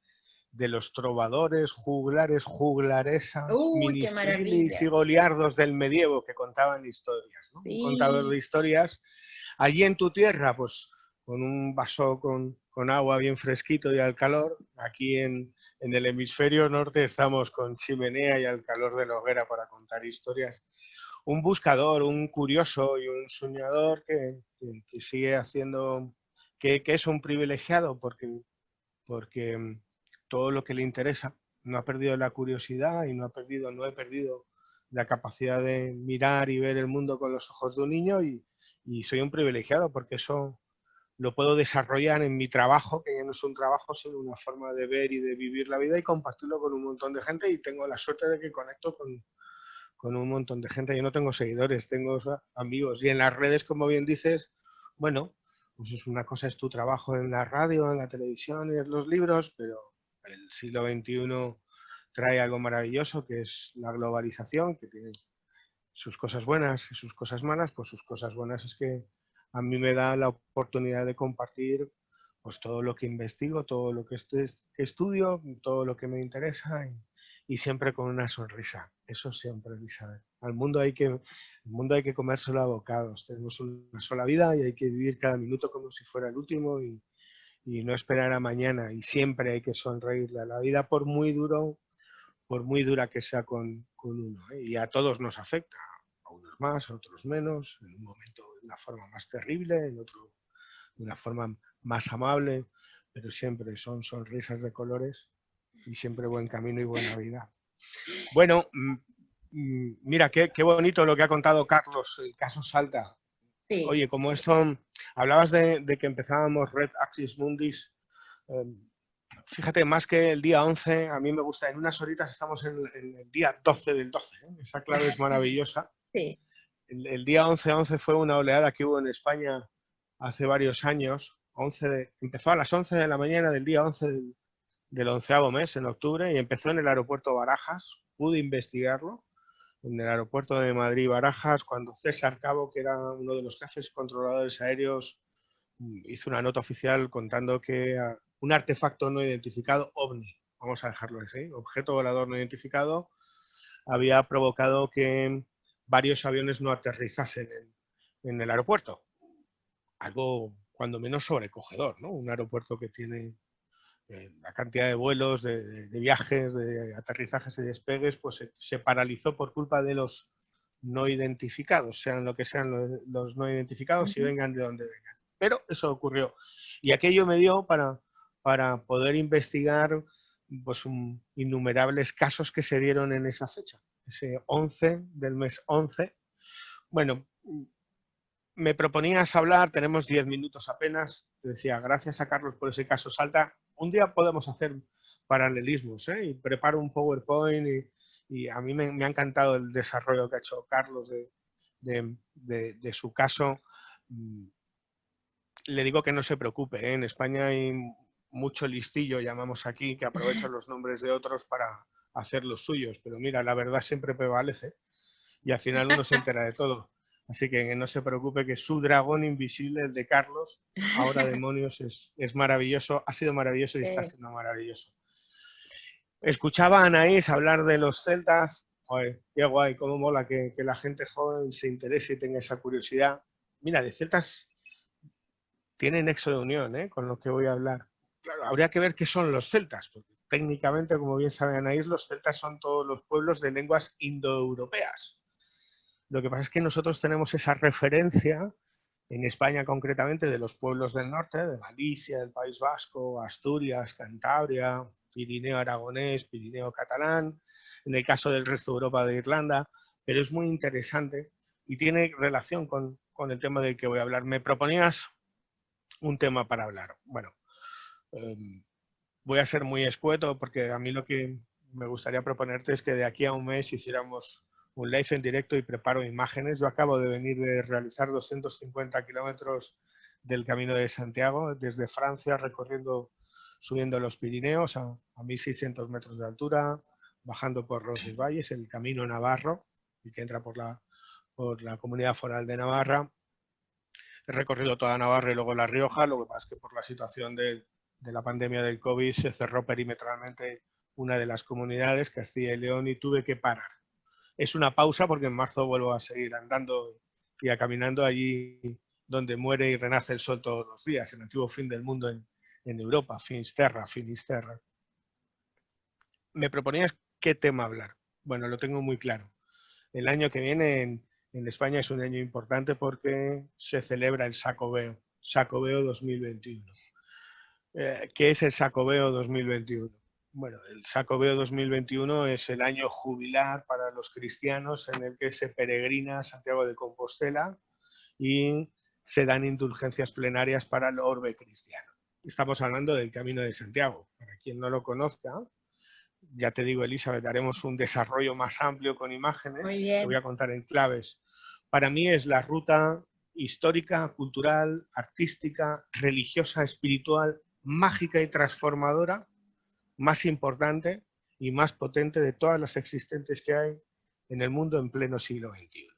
los trovadores, juglares, juglaresas, ministrilis y goliardos del medievo que contaban historias, ¿no? Sí. Un contador de historias. Allí en tu tierra, pues con un vaso con agua bien fresquito y al calor. Aquí en el hemisferio norte estamos con chimenea y al calor de la hoguera para contar historias. Un buscador, un curioso y un soñador que sigue haciendo, que es un privilegiado porque todo lo que le interesa, no ha perdido la curiosidad y no he perdido la capacidad de mirar y ver el mundo con los ojos de un niño y soy un privilegiado porque eso lo puedo desarrollar en mi trabajo, que ya no es un trabajo, sino una forma de ver y de vivir la vida y compartirlo con un montón de gente, y tengo la suerte de que conecto con un montón de gente. Yo no tengo seguidores, tengo amigos, y en las redes, como bien dices, bueno, pues es una cosa, es tu trabajo en la radio, en la televisión y en los libros, pero el siglo XXI trae algo maravilloso, que es la globalización, que tiene sus cosas buenas y sus cosas malas. Pues sus cosas buenas es que a mí me da la oportunidad de compartir pues todo lo que investigo, todo lo que estudio, todo lo que me interesa, y siempre con una sonrisa. Eso siempre, Elizabeth. El mundo hay que comérselo a bocados. Tenemos una sola vida y hay que vivir cada minuto como si fuera el último, y y no esperar a mañana, y siempre hay que sonreírle a la vida por muy dura que sea con uno, ¿eh? Y a todos nos afecta, a unos más, a otros menos, en un momento de una forma más terrible, en otro de una forma más amable, pero siempre son sonrisas de colores y siempre buen camino y buena vida. Bueno, mira, qué bonito lo que ha contado Carlos, el caso Salta. Sí. Oye, como esto, hablabas de que empezábamos Red Axis Mundis, fíjate, más que el día 11, a mí me gusta, en unas horitas estamos en el día 12 del 12, ¿eh? Esa clave es maravillosa. Sí. El día 11-11 fue una oleada que hubo en España hace varios años, empezó a las 11 de la mañana del día 11 del 11º mes, en octubre, y empezó en el aeropuerto Barajas. Pude investigarlo en el aeropuerto de Madrid-Barajas, cuando César Cabo, que era uno de los jefes controladores aéreos, hizo una nota oficial contando que un artefacto no identificado, OVNI, vamos a dejarlo así, objeto volador no identificado, había provocado que varios aviones no aterrizasen en el aeropuerto. Algo cuando menos sobrecogedor, ¿no? Un aeropuerto que tiene la cantidad de vuelos, de viajes, de aterrizajes y despegues, pues se paralizó por culpa de los no identificados, sean lo que sean los no identificados y vengan de donde vengan. Pero eso ocurrió. Y aquello me dio para poder investigar pues, innumerables casos que se dieron en esa fecha, ese 11 del mes 11. Bueno, me proponías hablar, tenemos 10 minutos apenas, te decía, gracias a Carlos por ese caso Salta. Un día podemos hacer paralelismos, ¿eh? Y preparo un PowerPoint y a mí me ha encantado el desarrollo que ha hecho Carlos de su caso. Le digo que no se preocupe, ¿eh? En España hay mucho listillo, llamamos aquí, que aprovechan los nombres de otros para hacer los suyos, pero mira, la verdad siempre prevalece y al final uno se entera de todo. Así que no se preocupe que su dragón invisible, el de Carlos, ahora demonios, es maravilloso, ha sido maravilloso y está siendo maravilloso. Escuchaba a Anaís hablar de los celtas. Joder, qué guay, cómo mola que la gente joven se interese y tenga esa curiosidad. Mira, de celtas tiene nexo de unión, ¿eh? Con lo que voy a hablar. Claro, habría que ver qué son los celtas, porque técnicamente, como bien sabe Anaís, los celtas son todos los pueblos de lenguas indoeuropeas. Lo que pasa es que nosotros tenemos esa referencia, en España concretamente, de los pueblos del norte, de Galicia, del País Vasco, Asturias, Cantabria, Pirineo aragonés, Pirineo catalán, en el caso del resto de Europa, de Irlanda, pero es muy interesante y tiene relación con el tema del que voy a hablar. Me proponías un tema para hablar. Bueno, voy a ser muy escueto porque a mí lo que me gustaría proponerte es que de aquí a un mes hiciéramos un live en directo y preparo imágenes. Yo acabo de venir de realizar 250 kilómetros del Camino de Santiago, desde Francia, subiendo los Pirineos a 1.600 metros de altura, bajando por los valles, el Camino Navarro, y que entra por la Comunidad Foral de Navarra. He recorrido toda Navarra y luego La Rioja, lo que pasa es que por la situación de la pandemia del COVID se cerró perimetralmente una de las comunidades, Castilla y León, y tuve que parar. Es una pausa porque en marzo vuelvo a seguir andando y a caminando allí donde muere y renace el sol todos los días, el antiguo fin del mundo en Europa, Finisterra. Me proponías qué tema hablar. Bueno, lo tengo muy claro. El año que viene en España es un año importante porque se celebra el Xacobeo 2021. ¿Qué es el Xacobeo 2021? Bueno, el Xacobeo 2021 es el año jubilar para los cristianos en el que se peregrina a Santiago de Compostela y se dan indulgencias plenarias para el orbe cristiano. Estamos hablando del Camino de Santiago. Para quien no lo conozca, ya te digo, Elizabeth, haremos un desarrollo más amplio con imágenes. Te voy a contar en claves. Para mí es la ruta histórica, cultural, artística, religiosa, espiritual, mágica y transformadora más importante y más potente de todas las existentes que hay en el mundo en pleno siglo XXI.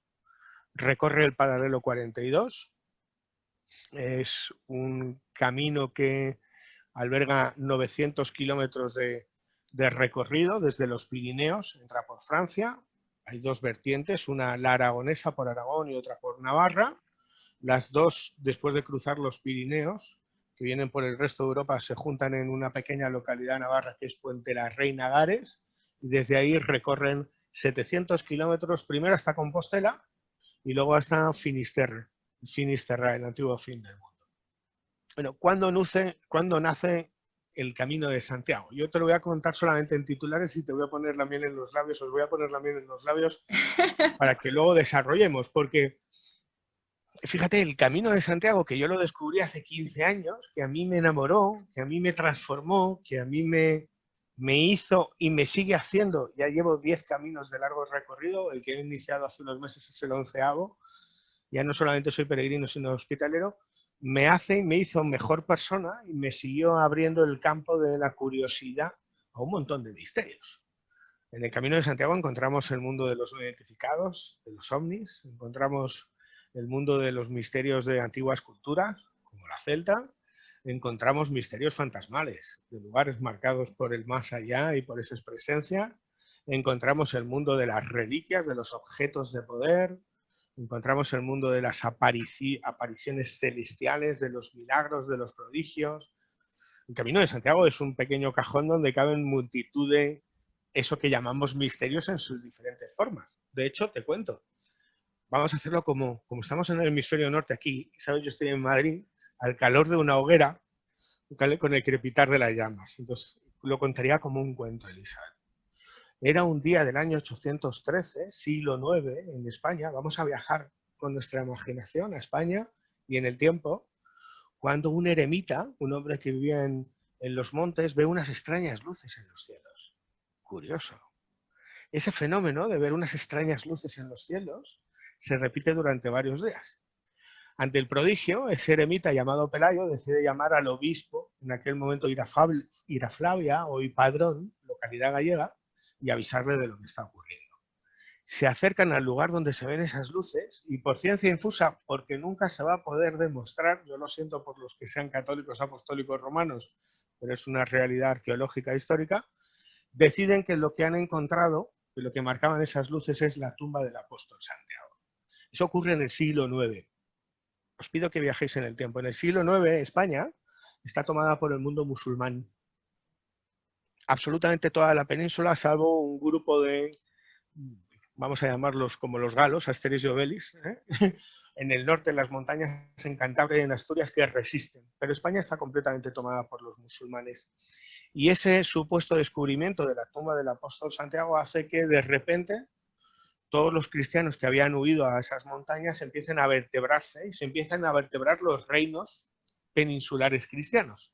Recorre el paralelo 42. Es un camino que alberga 900 kilómetros de recorrido desde los Pirineos, entra por Francia. Hay dos vertientes, una la aragonesa por Aragón y otra por Navarra. Las dos, después de cruzar los Pirineos, que vienen por el resto de Europa se juntan en una pequeña localidad navarra que es Puente la Reina Gares, y desde ahí recorren 700 kilómetros, primero hasta Compostela y luego hasta Finisterre, el antiguo fin del mundo. Bueno, ¿cuándo nace el Camino de Santiago? Yo te lo voy a contar solamente en titulares y te voy a poner la miel en los labios, os voy a poner la miel en los labios para que luego desarrollemos, porque fíjate, el Camino de Santiago, que yo lo descubrí hace 15 años, que a mí me enamoró, que a mí me transformó, que a mí me hizo y me sigue haciendo, ya llevo 10 caminos de largo recorrido, el que he iniciado hace unos meses es el 11º, ya no solamente soy peregrino, sino hospitalero, me hace y me hizo mejor persona y me siguió abriendo el campo de la curiosidad a un montón de misterios. En el Camino de Santiago encontramos el mundo de los no identificados, de los ovnis, encontramos el mundo de los misterios de antiguas culturas, como la celta, encontramos misterios fantasmales, de lugares marcados por el más allá y por esa presencia, encontramos el mundo de las reliquias, de los objetos de poder, encontramos el mundo de las apariciones celestiales, de los milagros, de los prodigios. El Camino de Santiago es un pequeño cajón donde caben multitud de eso que llamamos misterios en sus diferentes formas. De hecho, te cuento, vamos a hacerlo como estamos en el hemisferio norte aquí, ¿sabes? Yo estoy en Madrid, al calor de una hoguera, con el crepitar de las llamas. Entonces, lo contaría como un cuento, Elizabeth. Era un día del año 813, siglo IX, en España. Vamos a viajar con nuestra imaginación a España y en el tiempo, cuando un eremita, un hombre que vivía en los montes, ve unas extrañas luces en los cielos. Curioso. Ese fenómeno de ver unas extrañas luces en los cielos se repite durante varios días. Ante el prodigio, ese eremita llamado Pelayo decide llamar al obispo, en aquel momento Iraflavia o Ipadrón, localidad gallega, y avisarle de lo que está ocurriendo. Se acercan al lugar donde se ven esas luces y por ciencia infusa, porque nunca se va a poder demostrar, yo lo siento por los que sean católicos, apostólicos, romanos, pero es una realidad arqueológica histórica, deciden que lo que han encontrado, que lo que marcaban esas luces es la tumba del apóstol Santiago. Eso ocurre en el siglo IX. Os pido que viajéis en el tiempo. En el siglo IX, España está tomada por el mundo musulmán. Absolutamente toda la península, salvo un grupo de, vamos a llamarlos como los galos, Asterix y Obelix, en el norte, en las montañas, en Cantabria y en Asturias, que resisten. Pero España está completamente tomada por los musulmanes. Y ese supuesto descubrimiento de la tumba del apóstol Santiago hace que de repente todos los cristianos que habían huido a esas montañas empiecen a vertebrarse y se empiezan a vertebrar los reinos peninsulares cristianos.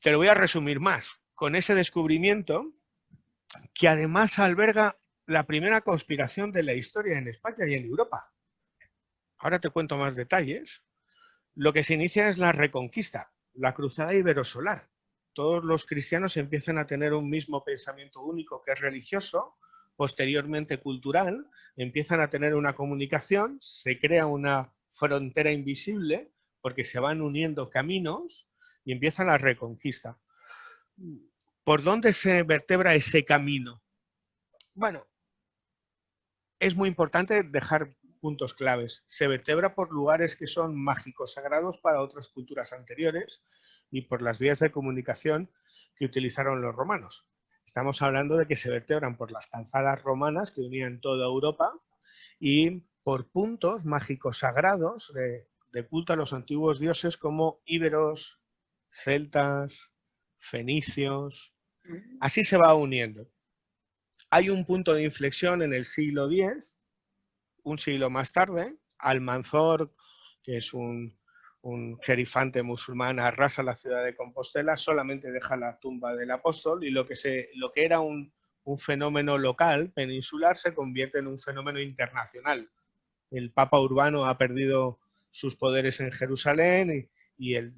Te lo voy a resumir más. Con ese descubrimiento, que además alberga la primera conspiración de la historia en España y en Europa. Ahora te cuento más detalles. Lo que se inicia es la Reconquista, la Cruzada Iberosolar. Todos los cristianos empiezan a tener un mismo pensamiento único que es religioso, posteriormente cultural, empiezan a tener una comunicación, se crea una frontera invisible porque se van uniendo caminos y empieza la Reconquista. ¿Por dónde se vertebra ese camino? Bueno, es muy importante dejar puntos claves. Se vertebra por lugares que son mágicos, sagrados para otras culturas anteriores y por las vías de comunicación que utilizaron los romanos. Estamos hablando de que se vertebran por las calzadas romanas que unían toda Europa y por puntos mágicos sagrados de culto a los antiguos dioses como íberos, celtas, fenicios. Así se va uniendo. Hay un punto de inflexión en el siglo X, un siglo más tarde. Almanzor, que es un jerifante musulmán, arrasa la ciudad de Compostela, solamente deja la tumba del apóstol y lo que era un fenómeno local, peninsular, se convierte en un fenómeno internacional. El Papa Urbano ha perdido sus poderes en Jerusalén y el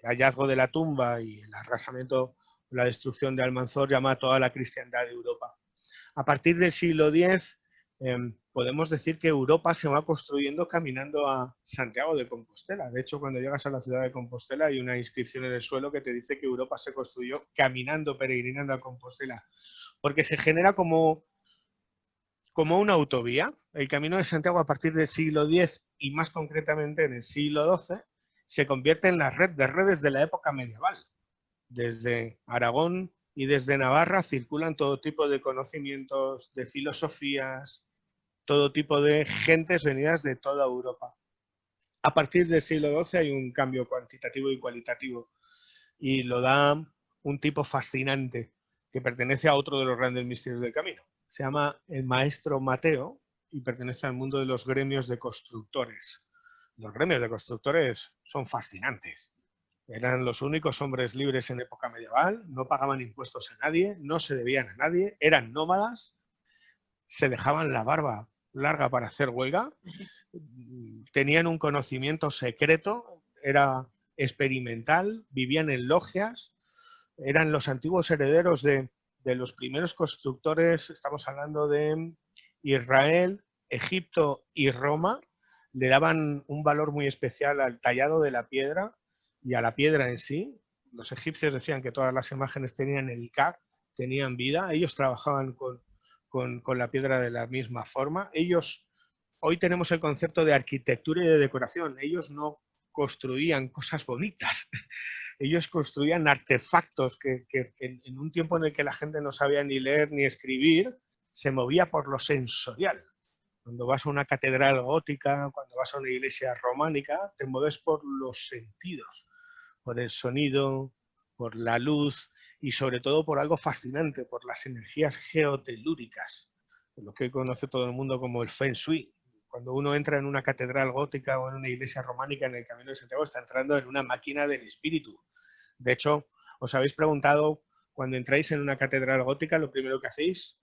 hallazgo de la tumba y el arrasamiento, la destrucción de Almanzor llama a toda la cristiandad de Europa. A partir del siglo X podemos decir que Europa se va construyendo caminando a Santiago de Compostela. De hecho, cuando llegas a la ciudad de Compostela hay una inscripción en el suelo que te dice que Europa se construyó caminando, peregrinando a Compostela, porque se genera como una autovía. El Camino de Santiago a partir del siglo X y más concretamente en el siglo XII se convierte en la red de redes de la época medieval. Desde Aragón y desde Navarra circulan todo tipo de conocimientos, de filosofías, todo tipo de gentes venidas de toda Europa. A partir del siglo XII hay un cambio cuantitativo y cualitativo y lo da un tipo fascinante que pertenece a otro de los grandes misterios del camino. Se llama el maestro Mateo y pertenece al mundo de los gremios de constructores. Los gremios de constructores son fascinantes. Eran los únicos hombres libres en época medieval, no pagaban impuestos a nadie, no se debían a nadie, eran nómadas, se dejaban la barba larga para hacer huelga, tenían un conocimiento secreto, era experimental, vivían en logias, eran los antiguos herederos de los primeros constructores, estamos hablando de Israel, Egipto y Roma, le daban un valor muy especial al tallado de la piedra y a la piedra en sí. Los egipcios decían que todas las imágenes tenían el Ka, tenían vida, ellos trabajaban con la piedra de la misma forma. Hoy tenemos el concepto de arquitectura y de decoración, ellos no construían cosas bonitas, ellos construían artefactos que en un tiempo en el que la gente no sabía ni leer ni escribir, se movía por lo sensorial. Cuando vas a una catedral gótica, cuando vas a una iglesia románica, te mueves por los sentidos, por el sonido, por la luz y sobre todo por algo fascinante, por las energías geotelúricas, lo que hoy conoce todo el mundo como el Feng Shui. Cuando uno entra en una catedral gótica o en una iglesia románica en el Camino de Santiago, está entrando en una máquina del espíritu. De hecho, os habéis preguntado, cuando entráis en una catedral gótica, lo primero que hacéis,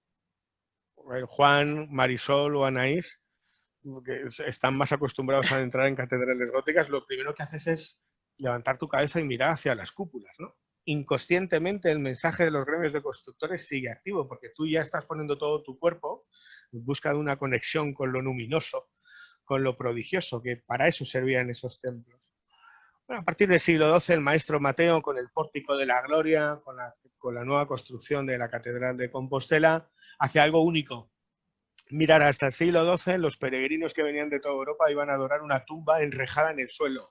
Juan, Marisol o Anaís, que están más acostumbrados a entrar en catedrales góticas, lo primero que haces es levantar tu cabeza y mirar hacia las cúpulas, ¿no? Inconscientemente el mensaje de los gremios de constructores sigue activo, porque tú ya estás poniendo todo tu cuerpo en busca de una conexión con lo luminoso, con lo prodigioso, que para eso servían esos templos. Bueno, a partir del siglo XII, el maestro Mateo, con el pórtico de la gloria, con la nueva construcción de la Catedral de Compostela, hace algo único. Mirar, hasta el siglo XII, los peregrinos que venían de toda Europa iban a adorar una tumba enrejada en el suelo.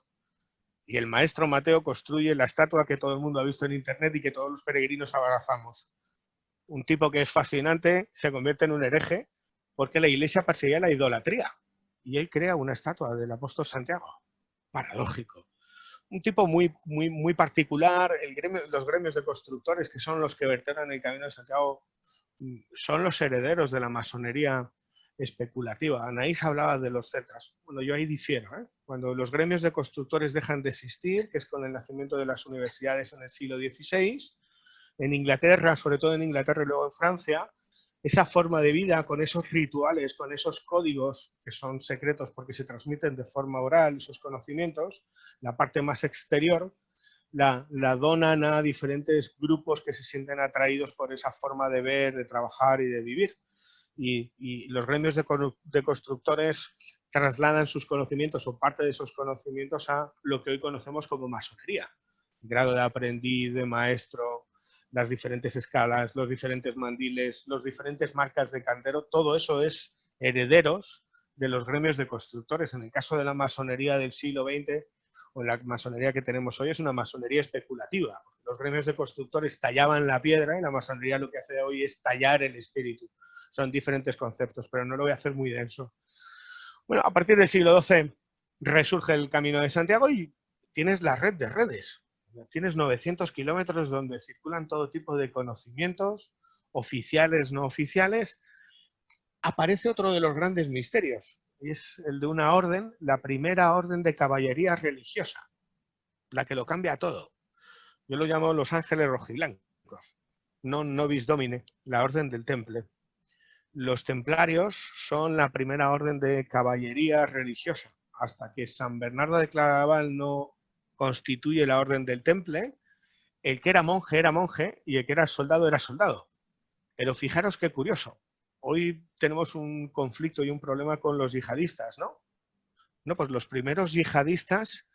Y el maestro Mateo construye la estatua que todo el mundo ha visto en internet y que todos los peregrinos abrazamos. Un tipo que es fascinante, se convierte en un hereje, porque la iglesia perseguía la idolatría. Y él crea una estatua del apóstol Santiago. Paradójico. Un tipo muy particular. Los gremios de constructores, que son los que vertebran el Camino de Santiago, son los herederos de la masonería especulativa. Anaís hablaba de los celtas. Bueno, yo ahí difiero, ¿eh? Cuando los gremios de constructores dejan de existir, que es con el nacimiento de las universidades en el siglo XVI, en Inglaterra, sobre todo en Inglaterra y luego en Francia, esa forma de vida con esos rituales, con esos códigos que son secretos porque se transmiten de forma oral, esos conocimientos, la parte más exterior, la donan a diferentes grupos que se sienten atraídos por esa forma de ver, de trabajar y de vivir. Y los gremios de constructores trasladan sus conocimientos o parte de esos conocimientos a lo que hoy conocemos como masonería. Grado de aprendiz, de maestro, las diferentes escalas, los diferentes mandiles, las diferentes marcas de cantero, todo eso es herederos de los gremios de constructores. En el caso de la masonería del siglo XX, o la masonería que tenemos hoy, es una masonería especulativa. Los gremios de constructores tallaban la piedra y la masonería lo que hace hoy es tallar el espíritu. Son diferentes conceptos, pero no lo voy a hacer muy denso. Bueno, a partir del siglo XII resurge el Camino de Santiago y tienes la red de redes. Tienes 900 kilómetros donde circulan todo tipo de conocimientos, oficiales, no oficiales. Aparece otro de los grandes misterios, y es el de una orden, la primera orden de caballería religiosa, la que lo cambia todo. Yo lo llamo los ángeles rojiblancos, non nobis domine, la orden del temple. Los templarios son la primera orden de caballería religiosa, hasta que San Bernardo de Claraval no constituye la orden del temple. El que era monje y el que era soldado era soldado. Pero fijaros qué curioso. Hoy tenemos un conflicto y un problema con los yihadistas, ¿no? No, pues los primeros yihadistas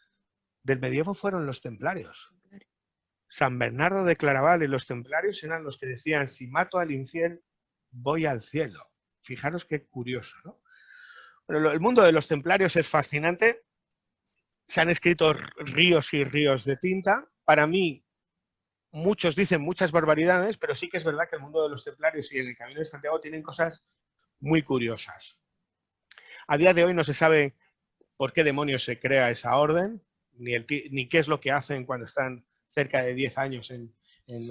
del medievo fueron los templarios. San Bernardo de Claraval y los templarios eran los que decían: si mato al infiel, voy al cielo. Fijaros qué curioso, ¿no? Pero el mundo de los templarios es fascinante. se han escrito ríos y ríos de tinta. Para mí, muchos dicen muchas barbaridades, pero sí que es verdad que el mundo de los templarios y el Camino de Santiago tienen cosas muy curiosas. A día de hoy no se sabe por qué demonios se crea esa orden, ni qué es lo que hacen cuando están cerca de 10 años en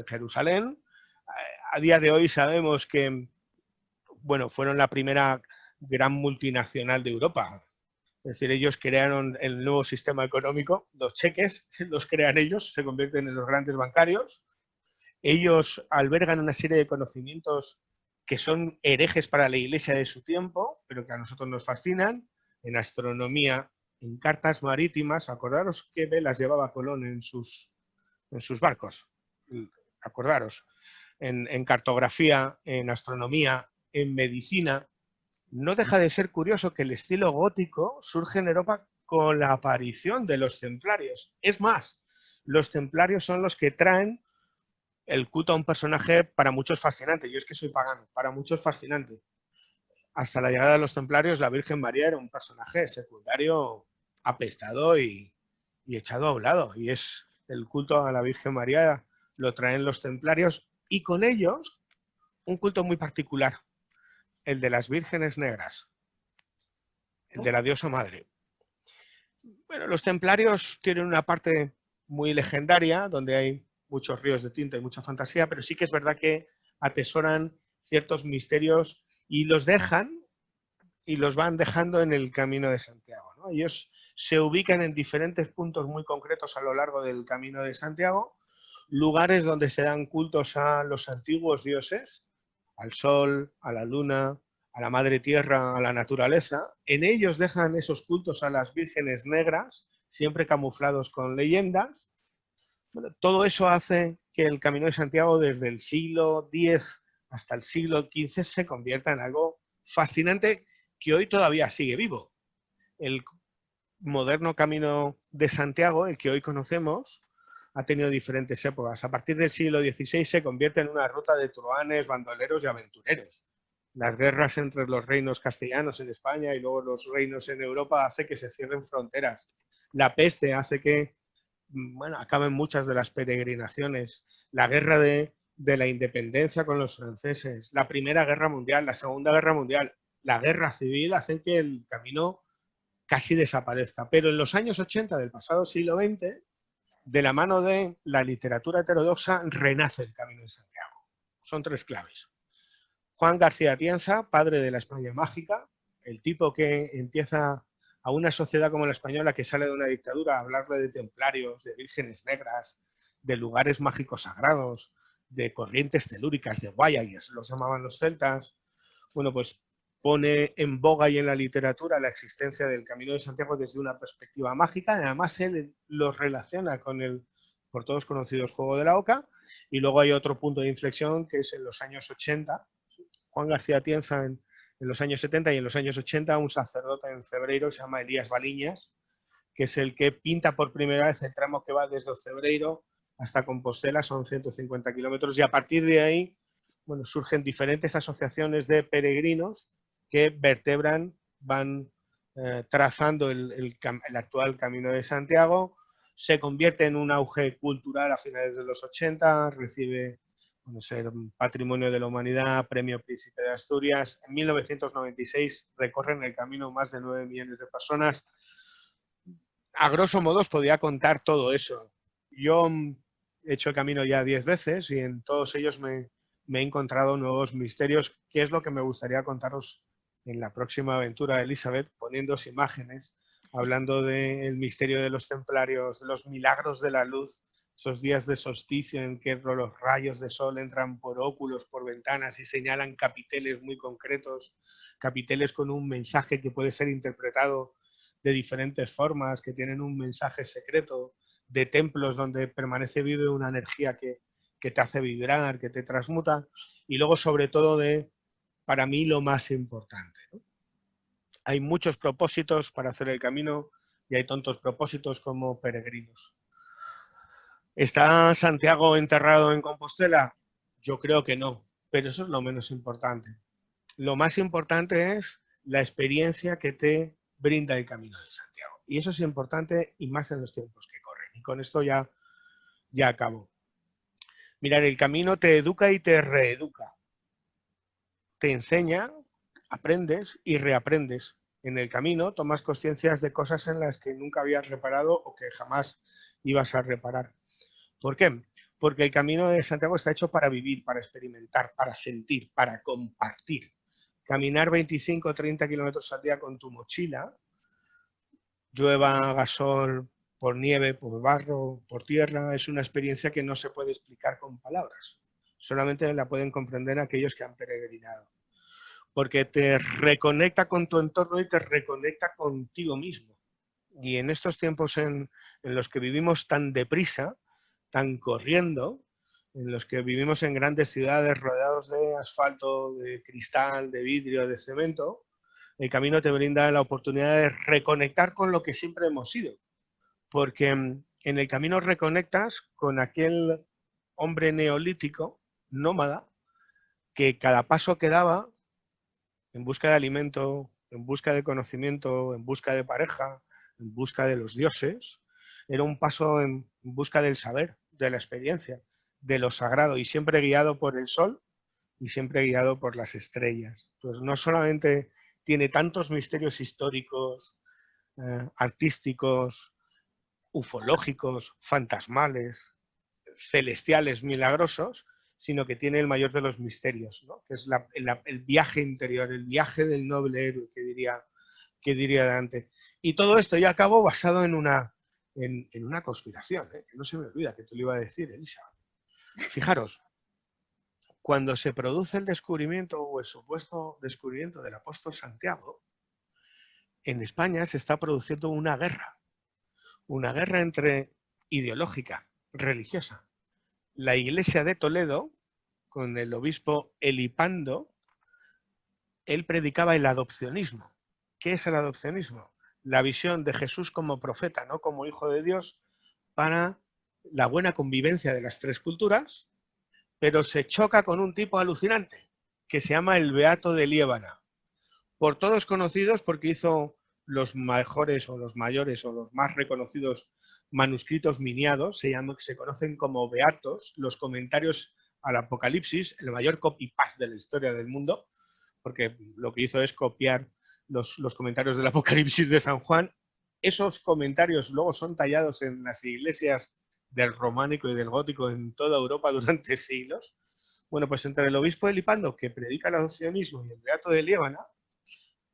Jerusalén. A día de hoy sabemos que, bueno, fueron la primera gran multinacional de Europa. Es decir, ellos crearon el nuevo sistema económico, los cheques los crean ellos, se convierten en los grandes bancarios. Ellos albergan una serie de conocimientos que son herejes para la iglesia de su tiempo, pero que a nosotros nos fascinan, en astronomía, en cartas marítimas. Acordaros qué velas llevaba Colón en sus barcos. Acordaros. En cartografía, en astronomía, en medicina. No deja de ser curioso que el estilo gótico surge en Europa con la aparición de los templarios. Es más, los templarios son los que traen el culto a un personaje para muchos fascinante. Yo es que soy pagano, para muchos fascinante. Hasta la llegada de los templarios, la Virgen María era un personaje secundario apestado y echado a un lado. Y es el culto a la Virgen María lo traen los templarios y con ellos un culto muy particular, el de las vírgenes negras, el de la diosa madre. Bueno, los templarios tienen una parte muy legendaria, donde hay muchos ríos de tinta y mucha fantasía, pero sí que es verdad que atesoran ciertos misterios y los dejan y los van dejando en el Camino de Santiago, ¿no? Ellos se ubican en diferentes puntos muy concretos a lo largo del Camino de Santiago, lugares donde se dan cultos a los antiguos dioses, al sol, a la luna, a la madre tierra, a la naturaleza. En ellos dejan esos cultos a las vírgenes negras, siempre camuflados con leyendas. Bueno, todo eso hace que el Camino de Santiago desde el siglo X hasta el siglo XV se convierta en algo fascinante que hoy todavía sigue vivo. El moderno Camino de Santiago, el que hoy conocemos, ha tenido diferentes épocas. A partir del siglo XVI se convierte en una ruta de truhanes, bandoleros y aventureros. Las guerras entre los reinos castellanos en España y luego los reinos en Europa hace que se cierren fronteras. La peste hace que, bueno, acaben muchas de las peregrinaciones. La guerra de la independencia con los franceses, la Primera Guerra Mundial, la Segunda Guerra Mundial, la Guerra Civil hacen que el camino casi desaparezca. Pero en los años 80 del pasado siglo XX, de la mano de la literatura heterodoxa, renace el Camino de Santiago. Son tres claves. Juan García Atienza, padre de la España mágica, el tipo que empieza a una sociedad como la española que sale de una dictadura a hablarle de templarios, de vírgenes negras, de lugares mágicos sagrados, de corrientes telúricas, de guayas, los llamaban los celtas. Bueno, pues pone en boga y en la literatura la existencia del Camino de Santiago desde una perspectiva mágica. Además, él los relaciona con el por todos conocidos Juego de la Oca. Y luego hay otro punto de inflexión que es en los años 80. Juan García Atienza en los años 70 y en los años 80 un sacerdote en Cebreiro se llama Elías Baliñas, que es el que pinta por primera vez el tramo que va desde Cebreiro hasta Compostela, son 150 kilómetros, y a partir de ahí, bueno, surgen diferentes asociaciones de peregrinos que vertebran, van trazando el actual Camino de Santiago. Se convierte en un auge cultural a finales de los 80, recibe ser Patrimonio de la Humanidad, Premio Príncipe de Asturias. En 1996 recorren el camino más de 9 millones de personas. A grosso modo os podía contar todo eso. Yo he hecho el camino ya 10 veces y en todos ellos me he encontrado nuevos misterios, que es lo que me gustaría contaros en la próxima aventura de Elizabeth, poniéndoos imágenes, hablando del misterio de los templarios, de los milagros de la luz, esos días de solsticio en que los rayos de sol entran por óculos, por ventanas y señalan capiteles muy concretos, capiteles con un mensaje que puede ser interpretado de diferentes formas, que tienen un mensaje secreto, de templos donde permanece vive una energía que te hace vibrar, que te transmuta, y luego sobre todo para mí lo más importante, ¿no? Hay muchos propósitos para hacer el camino y hay tontos propósitos como peregrinos. ¿Está Santiago enterrado en Compostela? Yo creo que no, pero eso es lo menos importante. Lo más importante es la experiencia que te brinda el Camino de Santiago. Y eso es importante y más en los tiempos que corren. Y con esto ya acabo. Mirar, el camino te educa y te reeduca. Te enseña, aprendes y reaprendes. En el camino tomas conciencias de cosas en las que nunca habías reparado o que jamás ibas a reparar. ¿Por qué? Porque el camino de Santiago está hecho para vivir, para experimentar, para sentir, para compartir. Caminar 25 o 30 kilómetros al día con tu mochila, llueva, haga sol, por nieve, por barro, por tierra, es una experiencia que no se puede explicar con palabras. Solamente la pueden comprender aquellos que han peregrinado. Porque te reconecta con tu entorno y te reconecta contigo mismo. Y en estos tiempos en los que vivimos tan deprisa, tan corriendo, en los que vivimos en grandes ciudades rodeados de asfalto, de cristal, de vidrio, de cemento, el camino te brinda la oportunidad de reconectar con lo que siempre hemos sido. Porque en el camino reconectas con aquel hombre neolítico, nómada, que cada paso que daba, en busca de alimento, en busca de conocimiento, en busca de pareja, en busca de los dioses, era un paso en busca del saber, de la experiencia, de lo sagrado, y siempre guiado por el sol y siempre guiado por las estrellas. Pues no solamente tiene tantos misterios históricos, artísticos, ufológicos, fantasmales, celestiales, milagrosos, sino que tiene el mayor de los misterios, ¿no? Que es el viaje interior, el viaje del noble héroe, que diría Dante. Y todo esto ya acabó basado en una conspiración, que no se me olvida que te lo iba a decir, Elisa. Fijaros, cuando se produce el descubrimiento o el supuesto descubrimiento del apóstol Santiago, en España se está produciendo una guerra entre ideológica, religiosa. La Iglesia de Toledo, con el obispo Elipando, él predicaba el adopcionismo. ¿Qué es el adopcionismo? La visión de Jesús como profeta, no como hijo de Dios, para la buena convivencia de las tres culturas, pero se choca con un tipo alucinante, que se llama el Beato de Liébana. Por todos conocidos porque hizo los mejores o los mayores o los más reconocidos manuscritos miniados, se conocen como beatos, los comentarios al Apocalipsis, el mayor copy-paste de la historia del mundo, porque lo que hizo es copiar los comentarios del Apocalipsis de San Juan. Esos comentarios luego son tallados en las iglesias del románico y del gótico en toda Europa durante siglos. Bueno, pues entre el obispo Elipando, que predica el adopcionismo, y el beato de Liébana,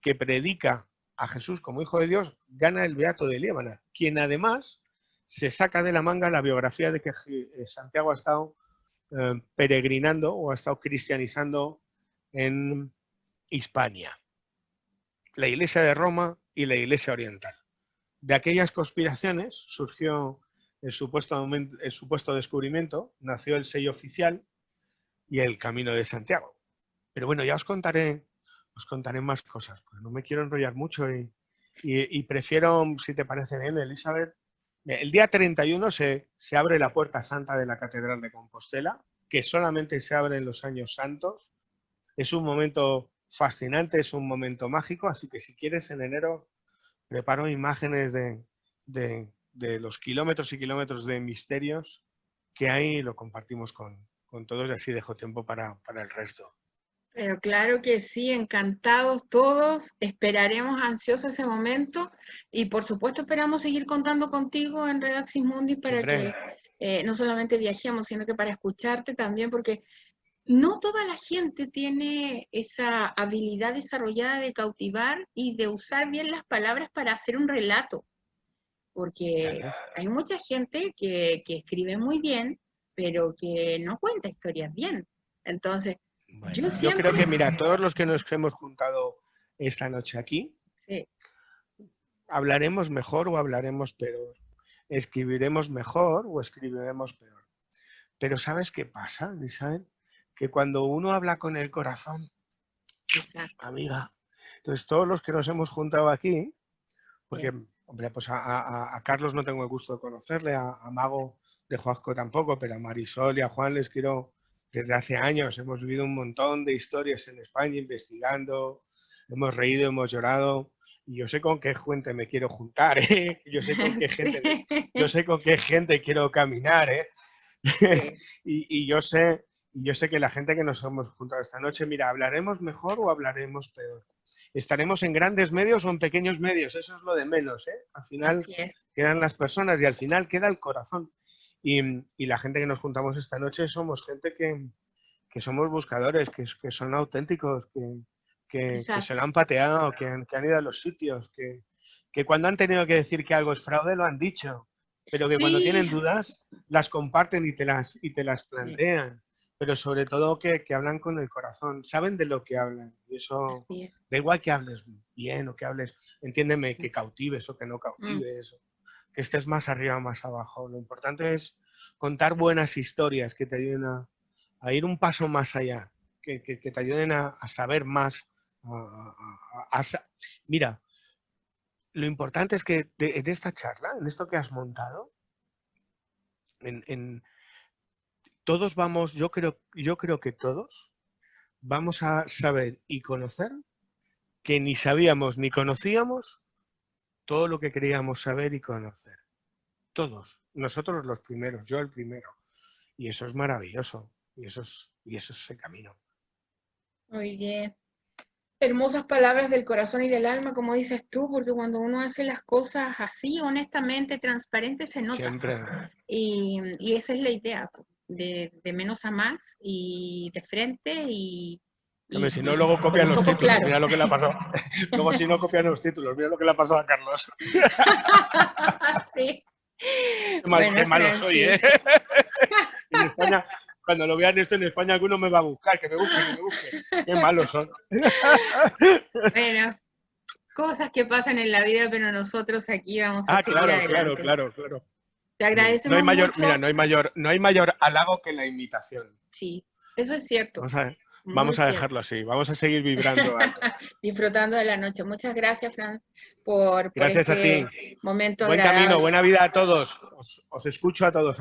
que predica a Jesús como hijo de Dios, gana el beato de Liébana, quien además se saca de la manga la biografía de que Santiago ha estado peregrinando o ha estado cristianizando en Hispania, la Iglesia de Roma y la Iglesia Oriental. De aquellas conspiraciones surgió el supuesto descubrimiento, nació el sello oficial y el Camino de Santiago. Pero bueno, ya os contaré más cosas, porque no me quiero enrollar mucho y prefiero, si te parece bien, Elizabeth, el día 31 se abre la puerta santa de la Catedral de Compostela, que solamente se abre en los años santos. Es un momento fascinante, es un momento mágico, así que si quieres en enero preparo imágenes de los kilómetros y kilómetros de misterios que hay y lo compartimos con todos y así dejo tiempo para el resto. Pero claro que sí, encantados todos, esperaremos ansiosos ese momento y por supuesto esperamos seguir contando contigo en Redaxis Mundi para que no solamente viajemos, sino que para escucharte también, porque no toda la gente tiene esa habilidad desarrollada de cautivar y de usar bien las palabras para hacer un relato, porque hay mucha gente que escribe muy bien, pero que no cuenta historias bien. Entonces, bueno, yo creo que, mira, todos los que nos hemos juntado esta noche aquí, sí, hablaremos mejor o hablaremos peor, escribiremos mejor o escribiremos peor. Pero ¿sabes qué pasa, Elizabeth? Que cuando uno habla con el corazón, exacto, amiga, entonces todos los que nos hemos juntado aquí, porque, bien, hombre, pues a Carlos no tengo el gusto de conocerle, a Mago de Joasco tampoco, pero a Marisol y a Juan les quiero desde hace años. Hemos vivido un montón de historias en España investigando, hemos reído, hemos llorado y yo sé con qué gente me quiero juntar, ¿eh? Yo sé con qué gente quiero caminar, ¿eh? Sí. Y yo sé que la gente que nos hemos juntado esta noche, mira, ¿hablaremos mejor o hablaremos peor? ¿Estaremos en grandes medios o en pequeños medios? Eso es lo de menos, ¿eh? Al final Así es. quedan las personas y al final queda el corazón. Y la gente que nos juntamos esta noche somos gente que somos buscadores, que son auténticos, que se Exacto. lo han pateado, que han ido a los sitios, que cuando han tenido que decir que algo es fraude lo han dicho, pero que cuando Sí. tienen dudas las comparten y te las plantean, pero sobre todo que hablan con el corazón, saben de lo que hablan, y eso Así es. da igual que hables bien o que hables, entiéndeme, que cautives o que no cautives, que estés más arriba o más abajo. Lo importante es contar buenas historias que te ayuden a ir un paso más allá, que te ayuden a saber más. Mira, lo importante es que en esta charla, en esto que has montado, todos vamos, yo creo que todos vamos a saber y conocer que ni sabíamos ni conocíamos todo lo que queríamos saber y conocer. Todos, nosotros los primeros, yo el primero. Y eso es maravilloso. Y eso es el camino. Muy bien. Hermosas palabras del corazón y del alma, como dices tú, porque cuando uno hace las cosas así, honestamente, transparente, se nota. Siempre. Y esa es la idea, de menos a más y de frente y Hombre, si no, luego copian los ojos títulos. claros. Mira lo que le ha pasado. Luego, si no copian los títulos, mira lo que le ha pasado a Carlos. Sí. Qué malo soy, ¿eh? En España, cuando lo vean esto en España, alguno me va a buscar, que me busque. Qué malos son. Bueno, cosas que pasan en la vida, pero nosotros aquí vamos a seguir adelante. Claro. Te agradecemos No hay mayor, mucho. mira, no hay mayor halago que la imitación. Sí, eso es cierto. Vamos a dejarlo así, vamos a seguir vibrando alto. Disfrutando de la noche. Muchas gracias, Fran, por Gracias este a ti. momento Buen agradable. camino, buena vida a todos. Os escucho a todos.